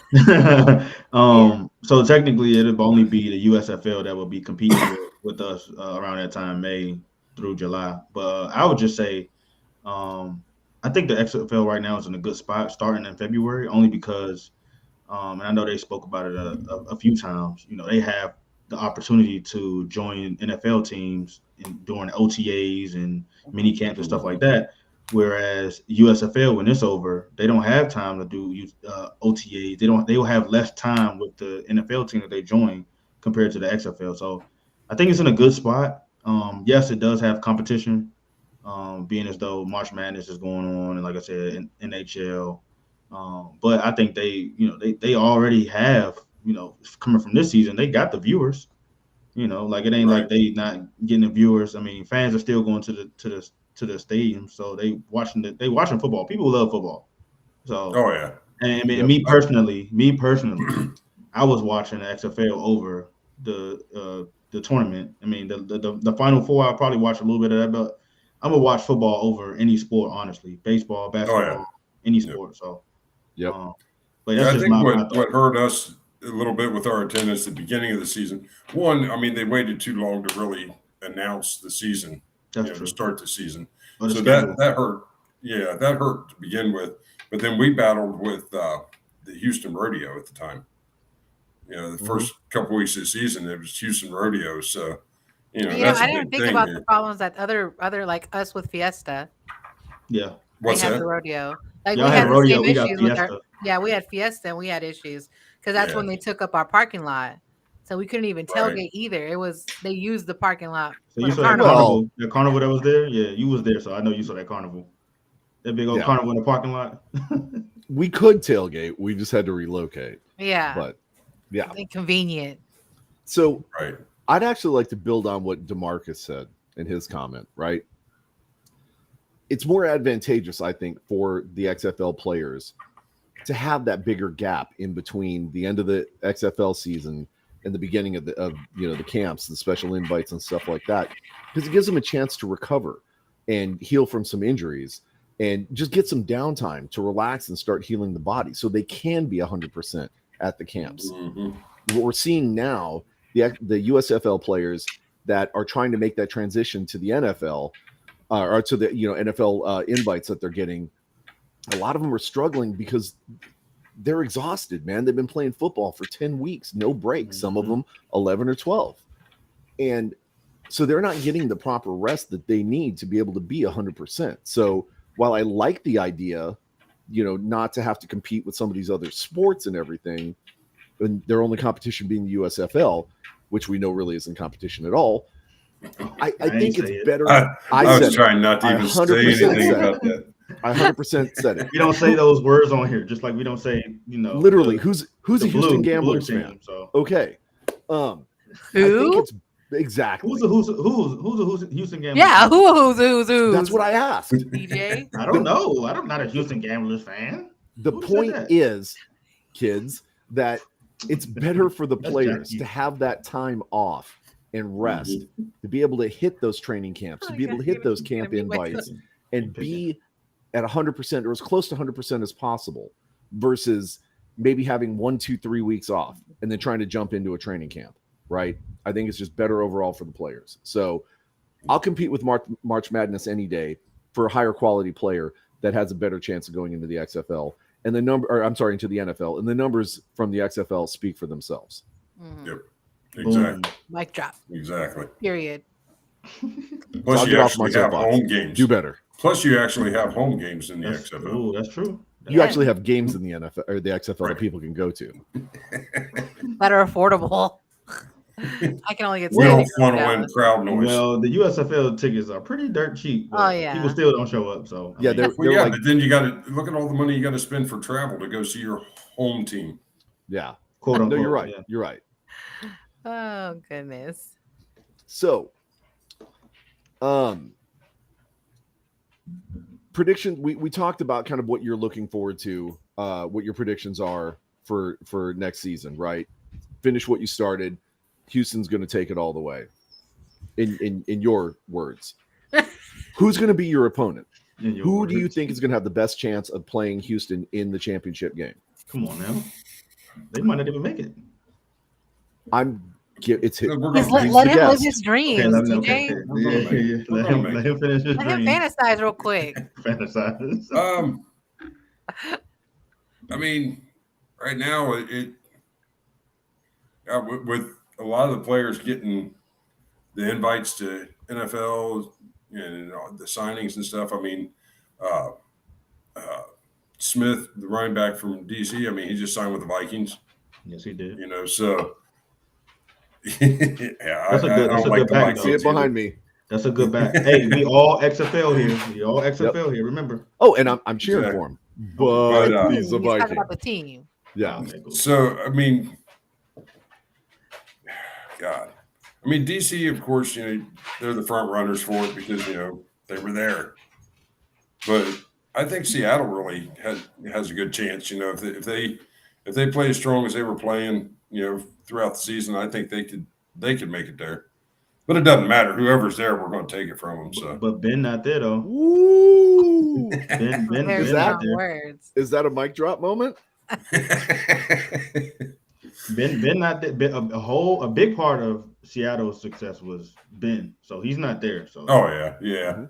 technically, it'll only be the USFL that will be competing with us around that time, May through July. But I would just say, I think the XFL right now is in a good spot, starting in February, only because, and I know they spoke about it a few times. They have the opportunity to join NFL teams during OTAs and mini camps and stuff like that. Whereas USFL, when it's over, they don't have time to do OTAs. They will have less time with the NFL team that they join compared to the XFL. So I think it's in a good spot. Yes, it does have competition, being as though March Madness is going on, and like I said, NHL. But I think they already have, coming from this season, they got the viewers. Like it ain't like they not getting the viewers. I mean, fans are still going to the stadium, so they watching football. People love football. So and me personally, I was watching the XFL over the tournament. I mean, the Final Four, I'll probably watch a little bit of that, but I'm gonna watch football over any sport, honestly. Baseball, basketball, any sport. So but that's just what hurt us a little bit with our attendance at the beginning of the season. One, I mean, they waited too long to really announce the season. To start the season. So that hurt. Yeah, that hurt to begin with. But then we battled with the Houston Rodeo at the time. The first couple weeks of the season, it was Houston Rodeo. So, that's I didn't think about the problems that other like us with Fiesta. Yeah. What's that? The rodeo. Like Y'all we had rodeo, the same issues with Fiesta. we had Fiesta and we had issues because that's when they took up our parking lot. So we couldn't even tailgate either. It was they used the parking lot. So you saw that carnival, the carnival that was there? Yeah, you was there, so I know you saw that carnival. That big old carnival in the parking lot. We could tailgate. We just had to relocate. Yeah. But inconvenient. So I'd actually like to build on what DeMarcus said in his comment, right? It's more advantageous, I think, for the XFL players to have that bigger gap in between the end of the XFL season and the beginning of the camps and special invites and stuff like that, because it gives them a chance to recover and heal from some injuries and just get some downtime to relax and start healing the body so they can be 100% at the camps. Mm-hmm. What we're seeing now, the USFL players that are trying to make that transition to the NFL or to the NFL invites that they're getting, a lot of them are struggling because they're exhausted, man. They've been playing football for 10 weeks, no breaks, some of them 11 or 12. And so they're not getting the proper rest that they need to be able to be 100%. So while I like the idea, not to have to compete with some of these other sports and everything, and their only competition being the USFL, which we know really isn't competition at all, I think it's better. I was trying not to even say anything about that. I 100% said it. We don't say those words on here, just like we don't say, literally who's a Houston blue Gamblers team, fan. So okay, I Who? think it's exactly who's a Houston Gamblers? Yeah, fan? who's? That's what I asked. DJ. I don't know. I'm not a Houston Gamblers fan. The Who said point that? is, kids, that it's better for the That's players Jackie. to have that time off and rest, to be able to hit those training camps, to be able to hit those camp invites, and be at 100% or as close to 100% as possible, versus maybe having 1, 2, 3 weeks off and then trying to jump into a training camp, right? I think it's just better overall for the players. So I'll compete with March Madness any day for a higher quality player that has a better chance of going into the XFL and into the NFL. And the numbers from the XFL speak for themselves. Mhm. Yep. Exactly. Mic drop. Exactly. Period. Plus, I'll you get off my actually have soapbox. home games. Do better. Plus, you actually have home games in the That's, XFL. ooh, that's true. You actually have games in the NFL or the XFL Right. that people can go to. That are affordable. I can only get We don't $70 funnel in crowd noise. Well, the USFL tickets are pretty dirt cheap. But Oh, yeah. people still don't show up. So Yeah, they're Well, yeah, like, but then you got to look at all the money you got to spend for travel to go see your home team. yeah. quote No, unquote. you're right. Yeah. You're right. Oh goodness. So, prediction. We talked about kind of what you're looking forward to, what your predictions are for next season, right? Finish what you started. Houston's going to take it all the way. In your words, who's going to be your opponent? In your Who do you words. think is going to have the best chance of playing Houston in the championship game? Come on now. They might not even make it. It's We're gonna Just let he's let the him live guest. his dreams, Okay, let, DJ. okay, We're gonna make it. yeah. We're Let gonna him, make let him finish his Let him dream. fantasize real quick. Fantasize. I mean, right now with a lot of the players getting the invites to NFL and the signings and stuff. I mean, Smith, the running back from DC. I mean, he just signed with the Vikings. Yes, he did. So yeah, I don't like the back, Vikings. See it behind either. me. That's a good back. Hey, we all XFL here. We all XFL here. Remember? Oh, and I'm cheering Exactly. for him, but But, he's a He's talking Viking. about the team. Yeah. Okay, cool. So I mean, God, I mean DC, of course, they're the front runners for it because they were there. But I think Seattle really has a good chance. If they play as strong as they were playing, throughout the season, I think they could make it there. But it doesn't matter. Whoever's there, we're going to take it from them. So But Ben not there though. Woo! Ben There's that not no there. words. Is that a mic drop moment? Ben not there. A big part of Seattle's success was Ben. So he's not there. So Oh yeah.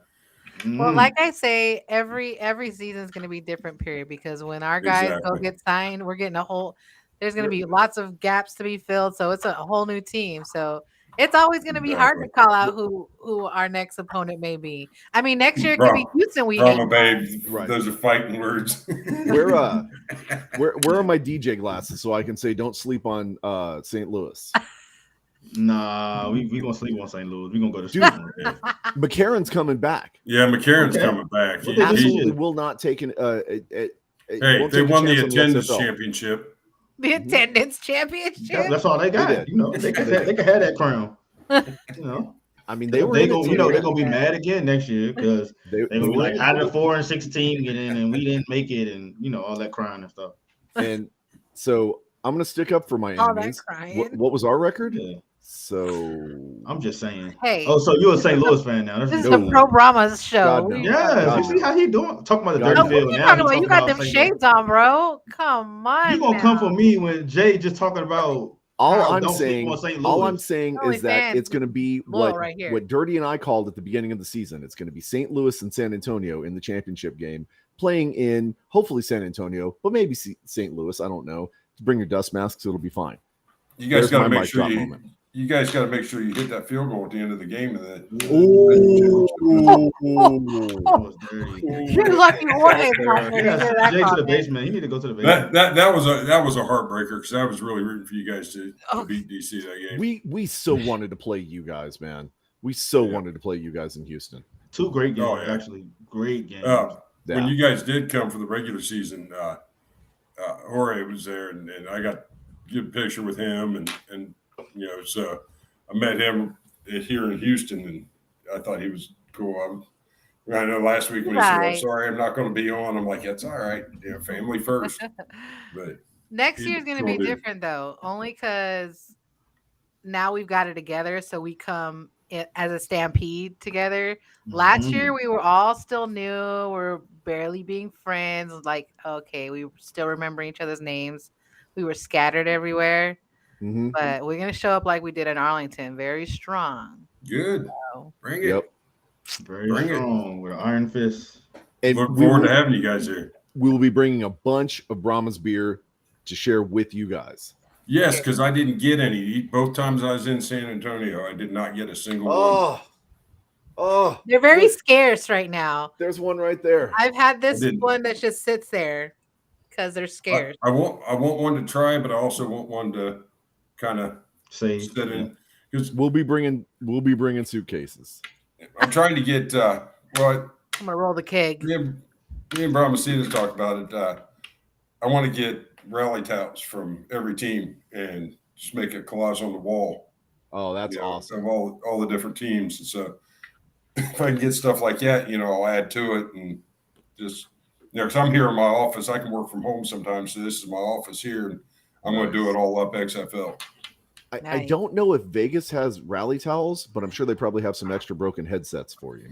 Well, like I say, every season is going to be different. Period. Because when our guys go Exactly. get signed, we're getting there's going to be lots of gaps to be filled. So it's a whole new team. So it's always going to be hard to call out who our next opponent may be. I mean, next year it could be Houston. Drama, babe. Right. Those are fighting words. Where are my DJ glasses so I can say don't sleep on St. Louis? Nah, we gonna sleep on St. Louis. We gonna go to Dude. sleep. Okay. McCarron's coming back. Yeah, McCarron's Okay. coming back. Well, He- Absolutely he- will not take an. hey, won't they take a won the chance on attendance XFL. championship. The attendance championship. That's all they got. They did. They can have that crown. I mean, they were. They in it gonna, too. they're gonna be mad again next year because They they're gonna be were like, in how it. did 4 and 16 get in and we didn't make it, and all that crying and stuff. And so I'm gonna stick up for my All that enemies. crying. What was our record? Yeah, So I'm just saying. Hey, Oh, so you're a St. Louis fan now? That's this is no. the Pro Brahmas show. God, What no. are you yeah. talking You about? see how he doing? Talking about the God, dirty no. Oh, field. what you Now talking he about? You talking got about them St. Louis. shades on, bro. Come on. You gonna come now. for me when Jay just talking about all Kyle, I'm don't sleep saying, on St. all Louis. I'm saying Only is that fans it's going to be loyal right here. what Dirty and I called at the beginning of the season. It's going to be St. Louis and San Antonio in the championship game, playing in hopefully San Antonio, but maybe St. Louis. I don't know. Bring your dust masks; it'll be fine. You guys There's got to my make mic sure drop you moment. guys got to make sure you hit that field goal at the end of the game. And then That was dirty. You're lucky Jorge is not He here to got hear that Jay to the comment. basement. He need to go to the basement. that was a heartbreaker because I was really rooting for you guys to beat DC that game. We so wanted to play you guys, man. We so Yeah. wanted to play you guys in Houston. 2 great games, Oh, yeah. actually. Great games. when you guys did come for the regular season, Jorge was there, and I got a good picture with him, and so I met him here in Houston, and I thought he was cool. I know last week when he said, "I'm sorry, I'm not going to be on," I'm like, "That's all right, family first." But next year's going to be different though, only because now we've got it together, so we come as a stampede together. Last year we were all still new, we're barely being friends, like okay, we were still remembering each other's names, we were scattered everywhere, but we're gonna show up like we did in Arlington, very strong. Good. So, bring it. Very strong with an iron fist. And look forward to having you guys here. We will be bringing a bunch of Brahma's beer to share with you guys. Yes, because I didn't get any. Both times I was in San Antonio, I did not get a single one. Oh, they're very scarce right now. There's one right there. I've had this one that just sits there because they're scarce. I want one to try, but I also want one to kind of sit in. We'll be bringing suitcases. I'm trying to get. I'm gonna roll the keg. Me and Brahmacita talked about it. I want to get rally towels from every team and just make a collage on the wall. Oh, that's awesome! Of all the different teams, and so if I can get stuff like that, I'll add to it and just because I'm here in my office, I can work from home sometimes. So this is my office here, and I'm going to do it all up XFL. I don't know if Vegas has rally towels, but I'm sure they probably have some extra broken headsets for you.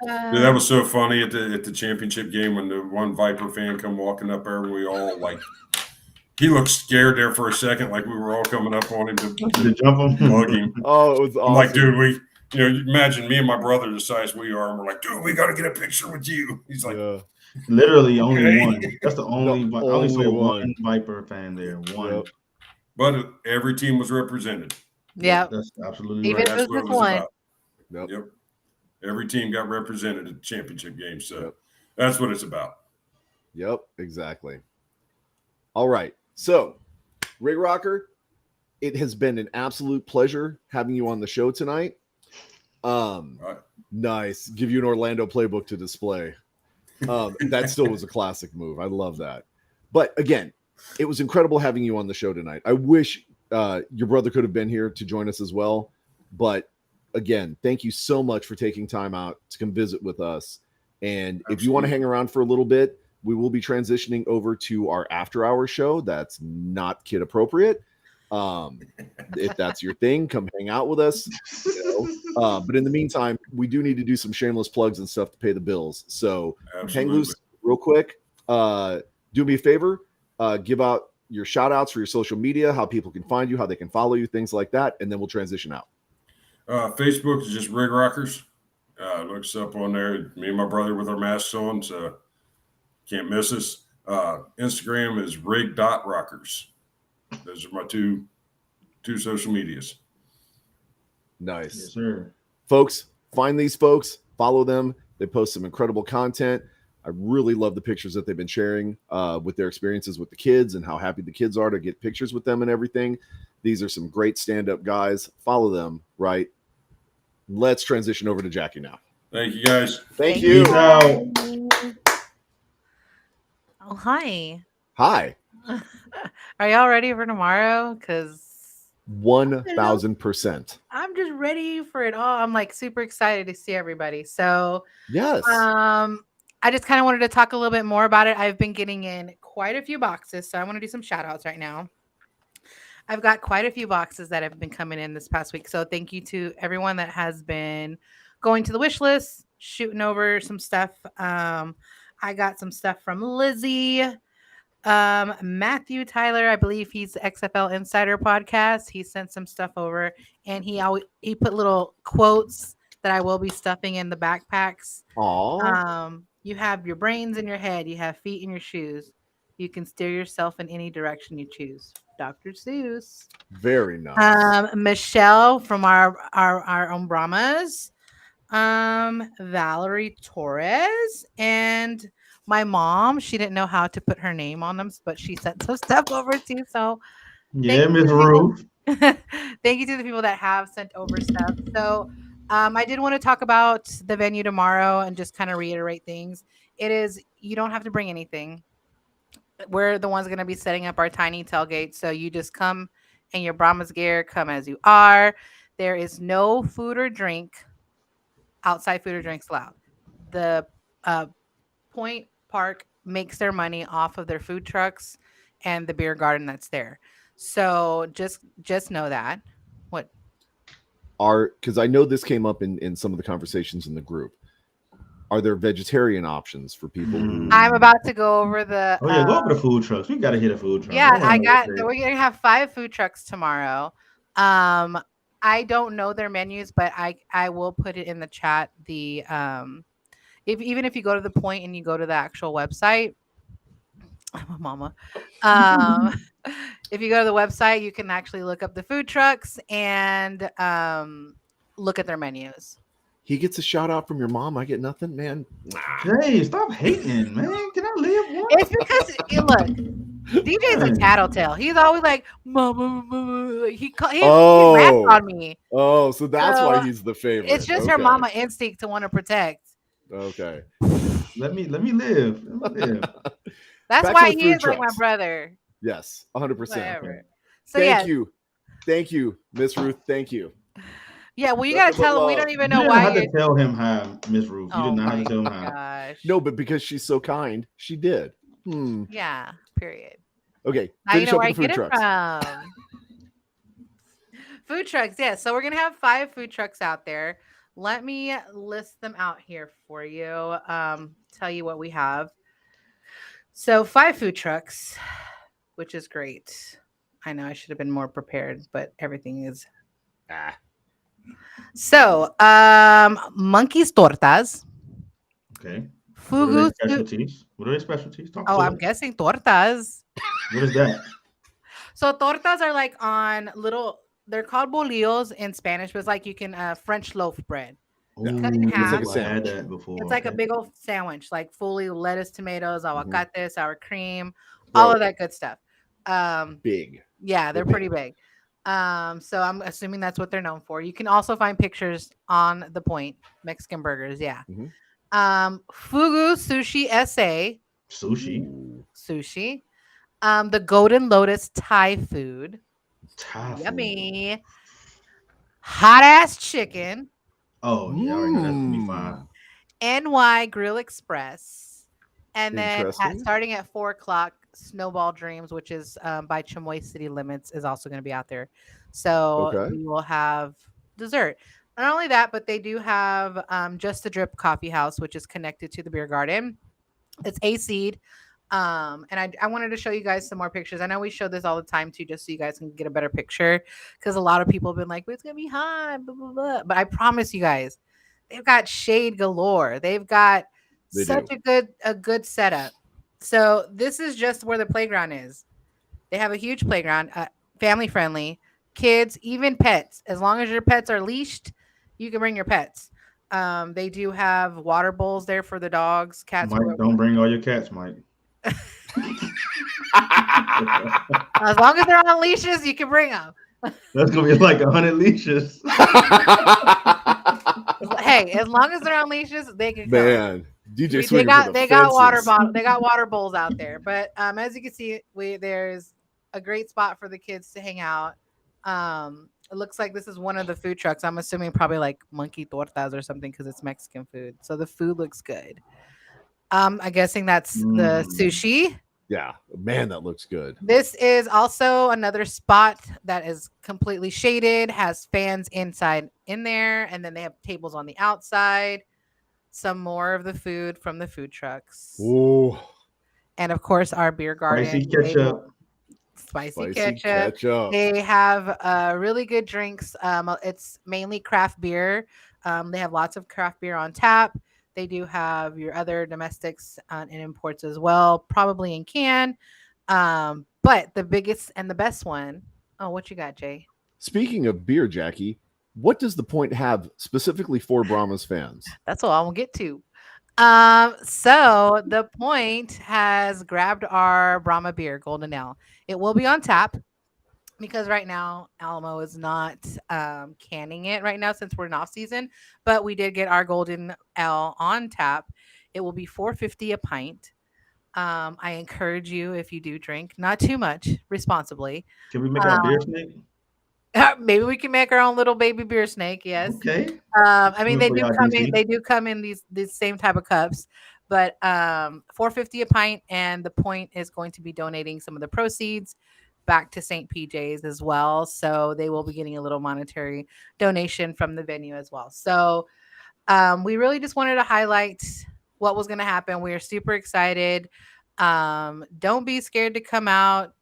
That was so funny at the championship game when the one Viper fan come walking up there, and we all he looked scared there for a second, like we were all coming up on him to jump him, hug him. Oh, it was awesome. I'm like, dude, imagine me and my brother the size we are, and we're like, dude, we got to get a picture with you. He's like, literally only one. That's the only I only saw one Viper fan there. One. Yep. But every team was represented. Yeah, that's absolutely right. That's what it was one. About. Yep. Every team got represented at the championship game. So that's what it's about. Yep, exactly. All right. So, Rig Rocker, it has been an absolute pleasure having you on the show tonight. Nice. Give you an Orlando playbook to display. That still was a classic move. I love that. But again, it was incredible having you on the show tonight. I wish your brother could have been here to join us as well. But again, thank you so much for taking time out to come visit with us. And if you want to hang around for a little bit, we will be transitioning over to our after-hour show. That's not kid appropriate. If that's your thing, come hang out with us. But in the meantime, we do need to do some shameless plugs and stuff to pay the bills. So hang loose real quick. Do me a favor. Give out your shout outs for your social media, how people can find you, how they can follow you, things like that. And then we'll transition out. Facebook is just Rig Rockers. Look us up on there. Me and my brother with our masks on, so can't miss us. Instagram is rig.rockers. Those are my two social medias. Nice. Yes, sir. Folks, find these folks, follow them. They post some incredible content. I really love the pictures that they've been sharing with their experiences with the kids and how happy the kids are to get pictures with them and everything. These are some great stand-up guys. Follow them, right? Let's transition over to Jackie now. Thank you, guys. Thank you. Oh, hi. Hi. Are y'all ready for tomorrow? Because 1,000%. I'm just ready for it all. I'm like super excited to see everybody. So yes. I just kind of wanted to talk a little bit more about it. I've been getting in quite a few boxes, so I want to do some shout outs right now. I've got quite a few boxes that have been coming in this past week. So thank you to everyone that has been going to the wish list, shooting over some stuff. I got some stuff from Lizzie, Matthew Tyler. I believe he's the XFL Insider podcast. He sent some stuff over, and he put little quotes that I will be stuffing in the backpacks. Aww. You have your brains in your head. You have feet in your shoes. You can steer yourself in any direction you choose. Dr. Seuss. Very nice. Michelle from our own Brahmas. Valerie Torres. And my mom, she didn't know how to put her name on them, but she sent some stuff over too. So yeah, Miss Ruth. Thank you to the people that have sent over stuff. So I did want to talk about the venue tomorrow and just kind of reiterate things. You don't have to bring anything. We're the ones going to be setting up our tiny tailgate. So you just come in your Brahmas gear, come as you are. There is no food or drink, outside food or drinks allowed. The Point Park makes their money off of their food trucks and the beer garden that's there. So just know that. What? Because I know this came up in some of the conversations in the group. Are there vegetarian options for people? I'm about to go over the. Go over the food trucks. We got to hit a food truck. Yeah, we're gonna have 5 food trucks tomorrow. I don't know their menus, but I will put it in the chat. Even if you go to the Point and you go to the actual website, I'm a mama. If you go to the website, you can actually look up the food trucks and look at their menus. He gets a shout out from your mom. I get nothing, man. Hey, stop hating, man. Can I live one? It's because look, DJ's a tattletale. He's always like, mama. He raps on me. Oh, so that's why he's the favorite. It's just her mama instinct to want to protect. Okay. Let me live. That's Back why he is like my brother. Yes, 100%. Whatever. So Thank you, Miss Ruth. Thank you. Yeah, well, you gotta tell him. We don't even know why. You didn't have to tell him hi, Miss Ruth. You did not have to tell him hi. Gosh. No, but because she's so kind, she did. Yeah. Period. Okay. Now you know where I get it from. Food trucks. Yeah. So we're gonna have 5 food trucks out there. Let me list them out here for you. Tell you what we have. So 5 food trucks, which is great. I know I should have been more prepared, but everything is. So, Monkey's Tortas. Okay. Fugu specialties. What are their specialties? I'm guessing tortas. What is that? So tortas are like on little. They're called bolillos in Spanish, but it's like you can French loaf bread. Cut in half. It's like a sandwich. It's like a big old sandwich, like fully lettuce, tomatoes, aguacate, sour cream, all of that good stuff. Big. Yeah, they're pretty big. So I'm assuming that's what they're known for. You can also find pictures on the Point Mexican burgers. Yeah. Fugu Sushi SA. Sushi. The Golden Lotus Thai food. Yummy. Hot ass chicken. Oh, yeah, I already know that's gonna be fine. NY Grill Express. And then starting at 4:00, Snowball Dreams, which is by Chamoy City Limits, is also going to be out there. So we will have dessert. Not only that, but they do have Just a Drip Coffee House, which is connected to the beer garden. It's AC'd. And I wanted to show you guys some more pictures. I know we show this all the time too, just so you guys can get a better picture. Because a lot of people have been like, it's going to be hot, blah, blah, blah. But I promise you guys, they've got shade galore. They've got a good setup. So this is just where the playground is. They have a huge playground, family friendly, kids, even pets. As long as your pets are leashed, you can bring your pets. They do have water bowls there for the dogs, cats. Mike, don't bring all your cats, Mike. As long as they're on leashes, you can bring them. That's gonna be like 100 leashes. Hey, as long as they're on leashes, they can come. Man, DJ they got water bowls out there. But as you can see, there's a great spot for the kids to hang out. It looks like this is one of the food trucks. I'm assuming probably like Monkey Tortas or something because it's Mexican food. So the food looks good. I'm guessing that's the sushi. Yeah, man, that looks good. This is also another spot that is completely shaded, has fans inside in there, and then they have tables on the outside. Some more of the food from the food trucks. Ooh. And of course, our beer garden. Spicy ketchup. They have really good drinks. It's mainly craft beer. They have lots of craft beer on tap. They do have your other domestics and imports as well, probably in can. But the biggest and the best one. Oh, what you got, Jay? Speaking of beer, Jackie, what does the Point have specifically for Brahmas fans? That's all I will get to. So the Point has grabbed our Brahma beer, Golden Ale. It will be on tap. because right now Alamo is not canning it right now since we're in off season, but we did get our golden L on tap. It will be $4.50 a pint. I encourage you, if you do drink, not too much, responsibly. Can we make our beer snake? Maybe we can make our own little baby beer snake. Yes. Okay. I mean, they do come in. They do come in these same type of cups, but $4.50 a pint, and the point is going to be donating some of the proceeds back to St. PJ's as well. So they will be getting a little monetary donation from the venue as well. So we really just wanted to highlight what was going to happen. We are super excited. Don't be scared to come out.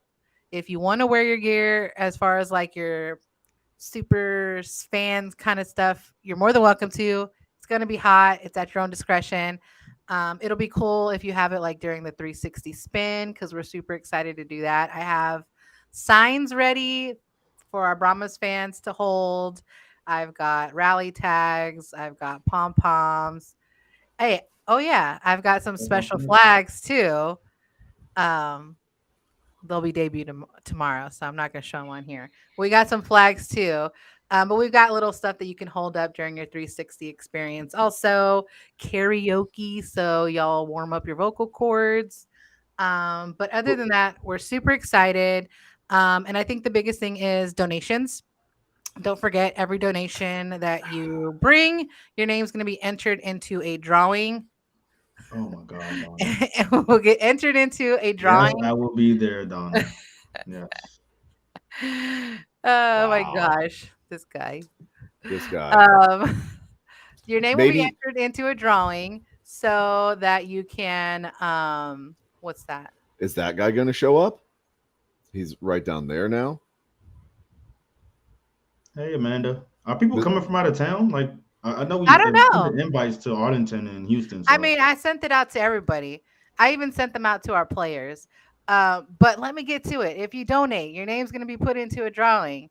If you want to wear your gear as far as like your super fans kind of stuff, you're more than welcome to. It's going to be hot. It's at your own discretion. It'll be cool if you have it like during the 360 spin, because we're super excited to do that. I have signs ready for our Brahmas fans to hold. I've got rally tags. I've got pom-poms. Hey, oh yeah, I've got some special flags too. They'll be debuted tomorrow, so I'm not going to show them on here. We got some flags too, but we've got little stuff that you can hold up during your 360 experience. Also, karaoke, so y'all warm up your vocal cords. But other than that, we're super excited. And I think the biggest thing is donations. Don't forget, every donation that you bring, your name's going to be entered into a drawing. Oh my God, Donna. And we'll get entered into a drawing. Yes, I will be there, Donna. Yes. Oh my gosh, this guy. Your name will be entered into a drawing so that you can what's that? Is that guy going to show up? He's right down there now. Hey, Amanda, are people coming from out of town? Like, I know I don't know. Invites to Arlington and Houston. So. I mean, I sent it out to everybody. I even sent them out to our players. But let me get to it. If you donate, your name's going to be put into a drawing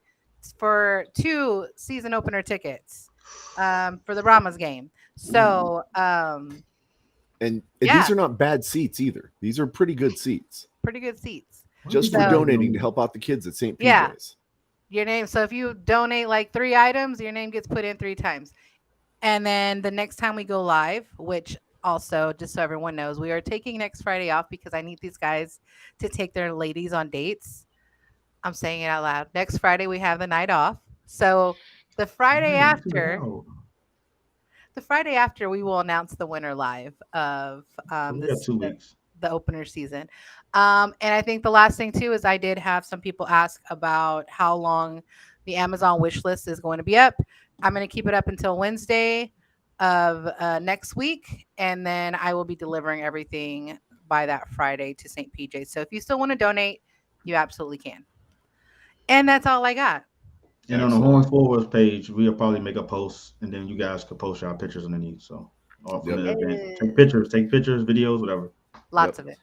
for 2 season opener tickets for the Brahmas game. So, and these are not bad seats either. These are pretty good seats. Pretty good seats. Just for donating to help out the kids at St. PJ's. Yeah. Your name. So if you donate like 3 items, your name gets put in 3 times. And then the next time we go live, which also, just so everyone knows, we are taking next Friday off because I need these guys to take their ladies on dates. I'm saying it out loud. Next Friday, we have the night off. So the Friday after, we will announce the winner live of the opener season. And I think the last thing too is I did have some people ask about how long the Amazon wish list is going to be up. I'm going to keep it up until Wednesday of next week, and then I will be delivering everything by that Friday to St. PJ. So if you still want to donate, you absolutely can. And that's all I got. And on the Horns Forwards page, we'll probably make a post, and then you guys can post your pictures underneath. So the event. Take pictures, videos, whatever. Lots of it.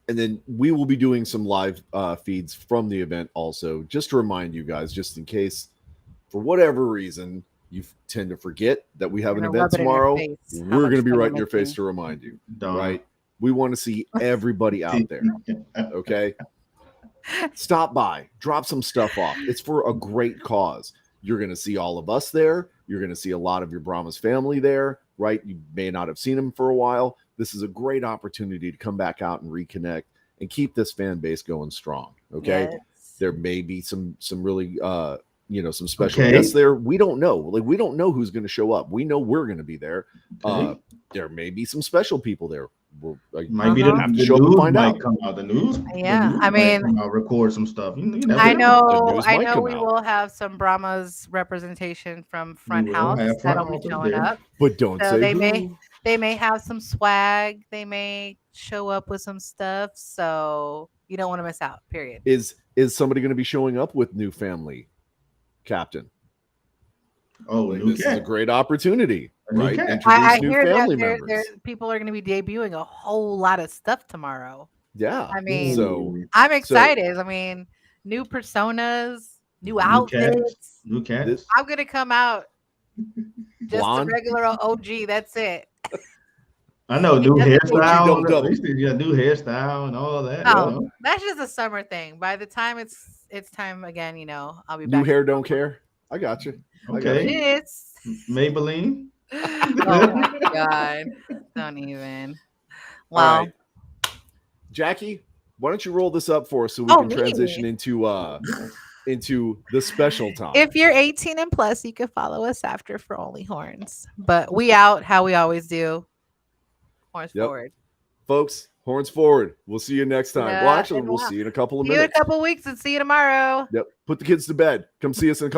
And then we will be doing some live feeds from the event also, just to remind you guys, just in case, for whatever reason, you tend to forget that we have an event tomorrow. We're going to be right in your face to remind you, right? We want to see everybody out there, okay? Stop by, drop some stuff off. It's for a great cause. You're going to see all of us there. You're going to see a lot of your Brahmas family there, right? You may not have seen them for a while. This is a great opportunity to come back out and reconnect and keep this fan base going strong, okay? Yes. There may be some really some special guests there. We don't know. We don't know who's going to show up. We know we're going to be there. There may be some special people there. Might be the news might come out. The news. Yeah, I mean, record some stuff. I know we will have some Brahmas representation from Front House that'll be showing up. But don't say they may have some swag. They may show up with some stuff. So you don't want to miss out. Period. Is somebody going to be showing up with new family? Captain. This is a great opportunity, right? I hear that people are going to be debuting a whole lot of stuff tomorrow. Yeah, I mean, I'm excited. I mean, new personas, new outfits, new cats. I'm going to come out just a regular OG. That's it. I know, new hairstyle. New hairstyle and all that. Oh, that's just a summer thing. By the time it's it's time again. I'll be New back. hair, don't care. I got you. Okay. It's Maybelline. Oh my God! Don't even. Well, All right. Jackie, why don't you roll this up for us so we can transition into the special time. If you're 18 and plus, you can follow us after for Only Horns. But we out how we always do. Horns forward. Folks, horns forward. We'll see you next time. Well, actually, we'll see you in a couple of minutes. See you in a couple of weeks and see you tomorrow. Yep. Put the kids to bed. Come see us in a couple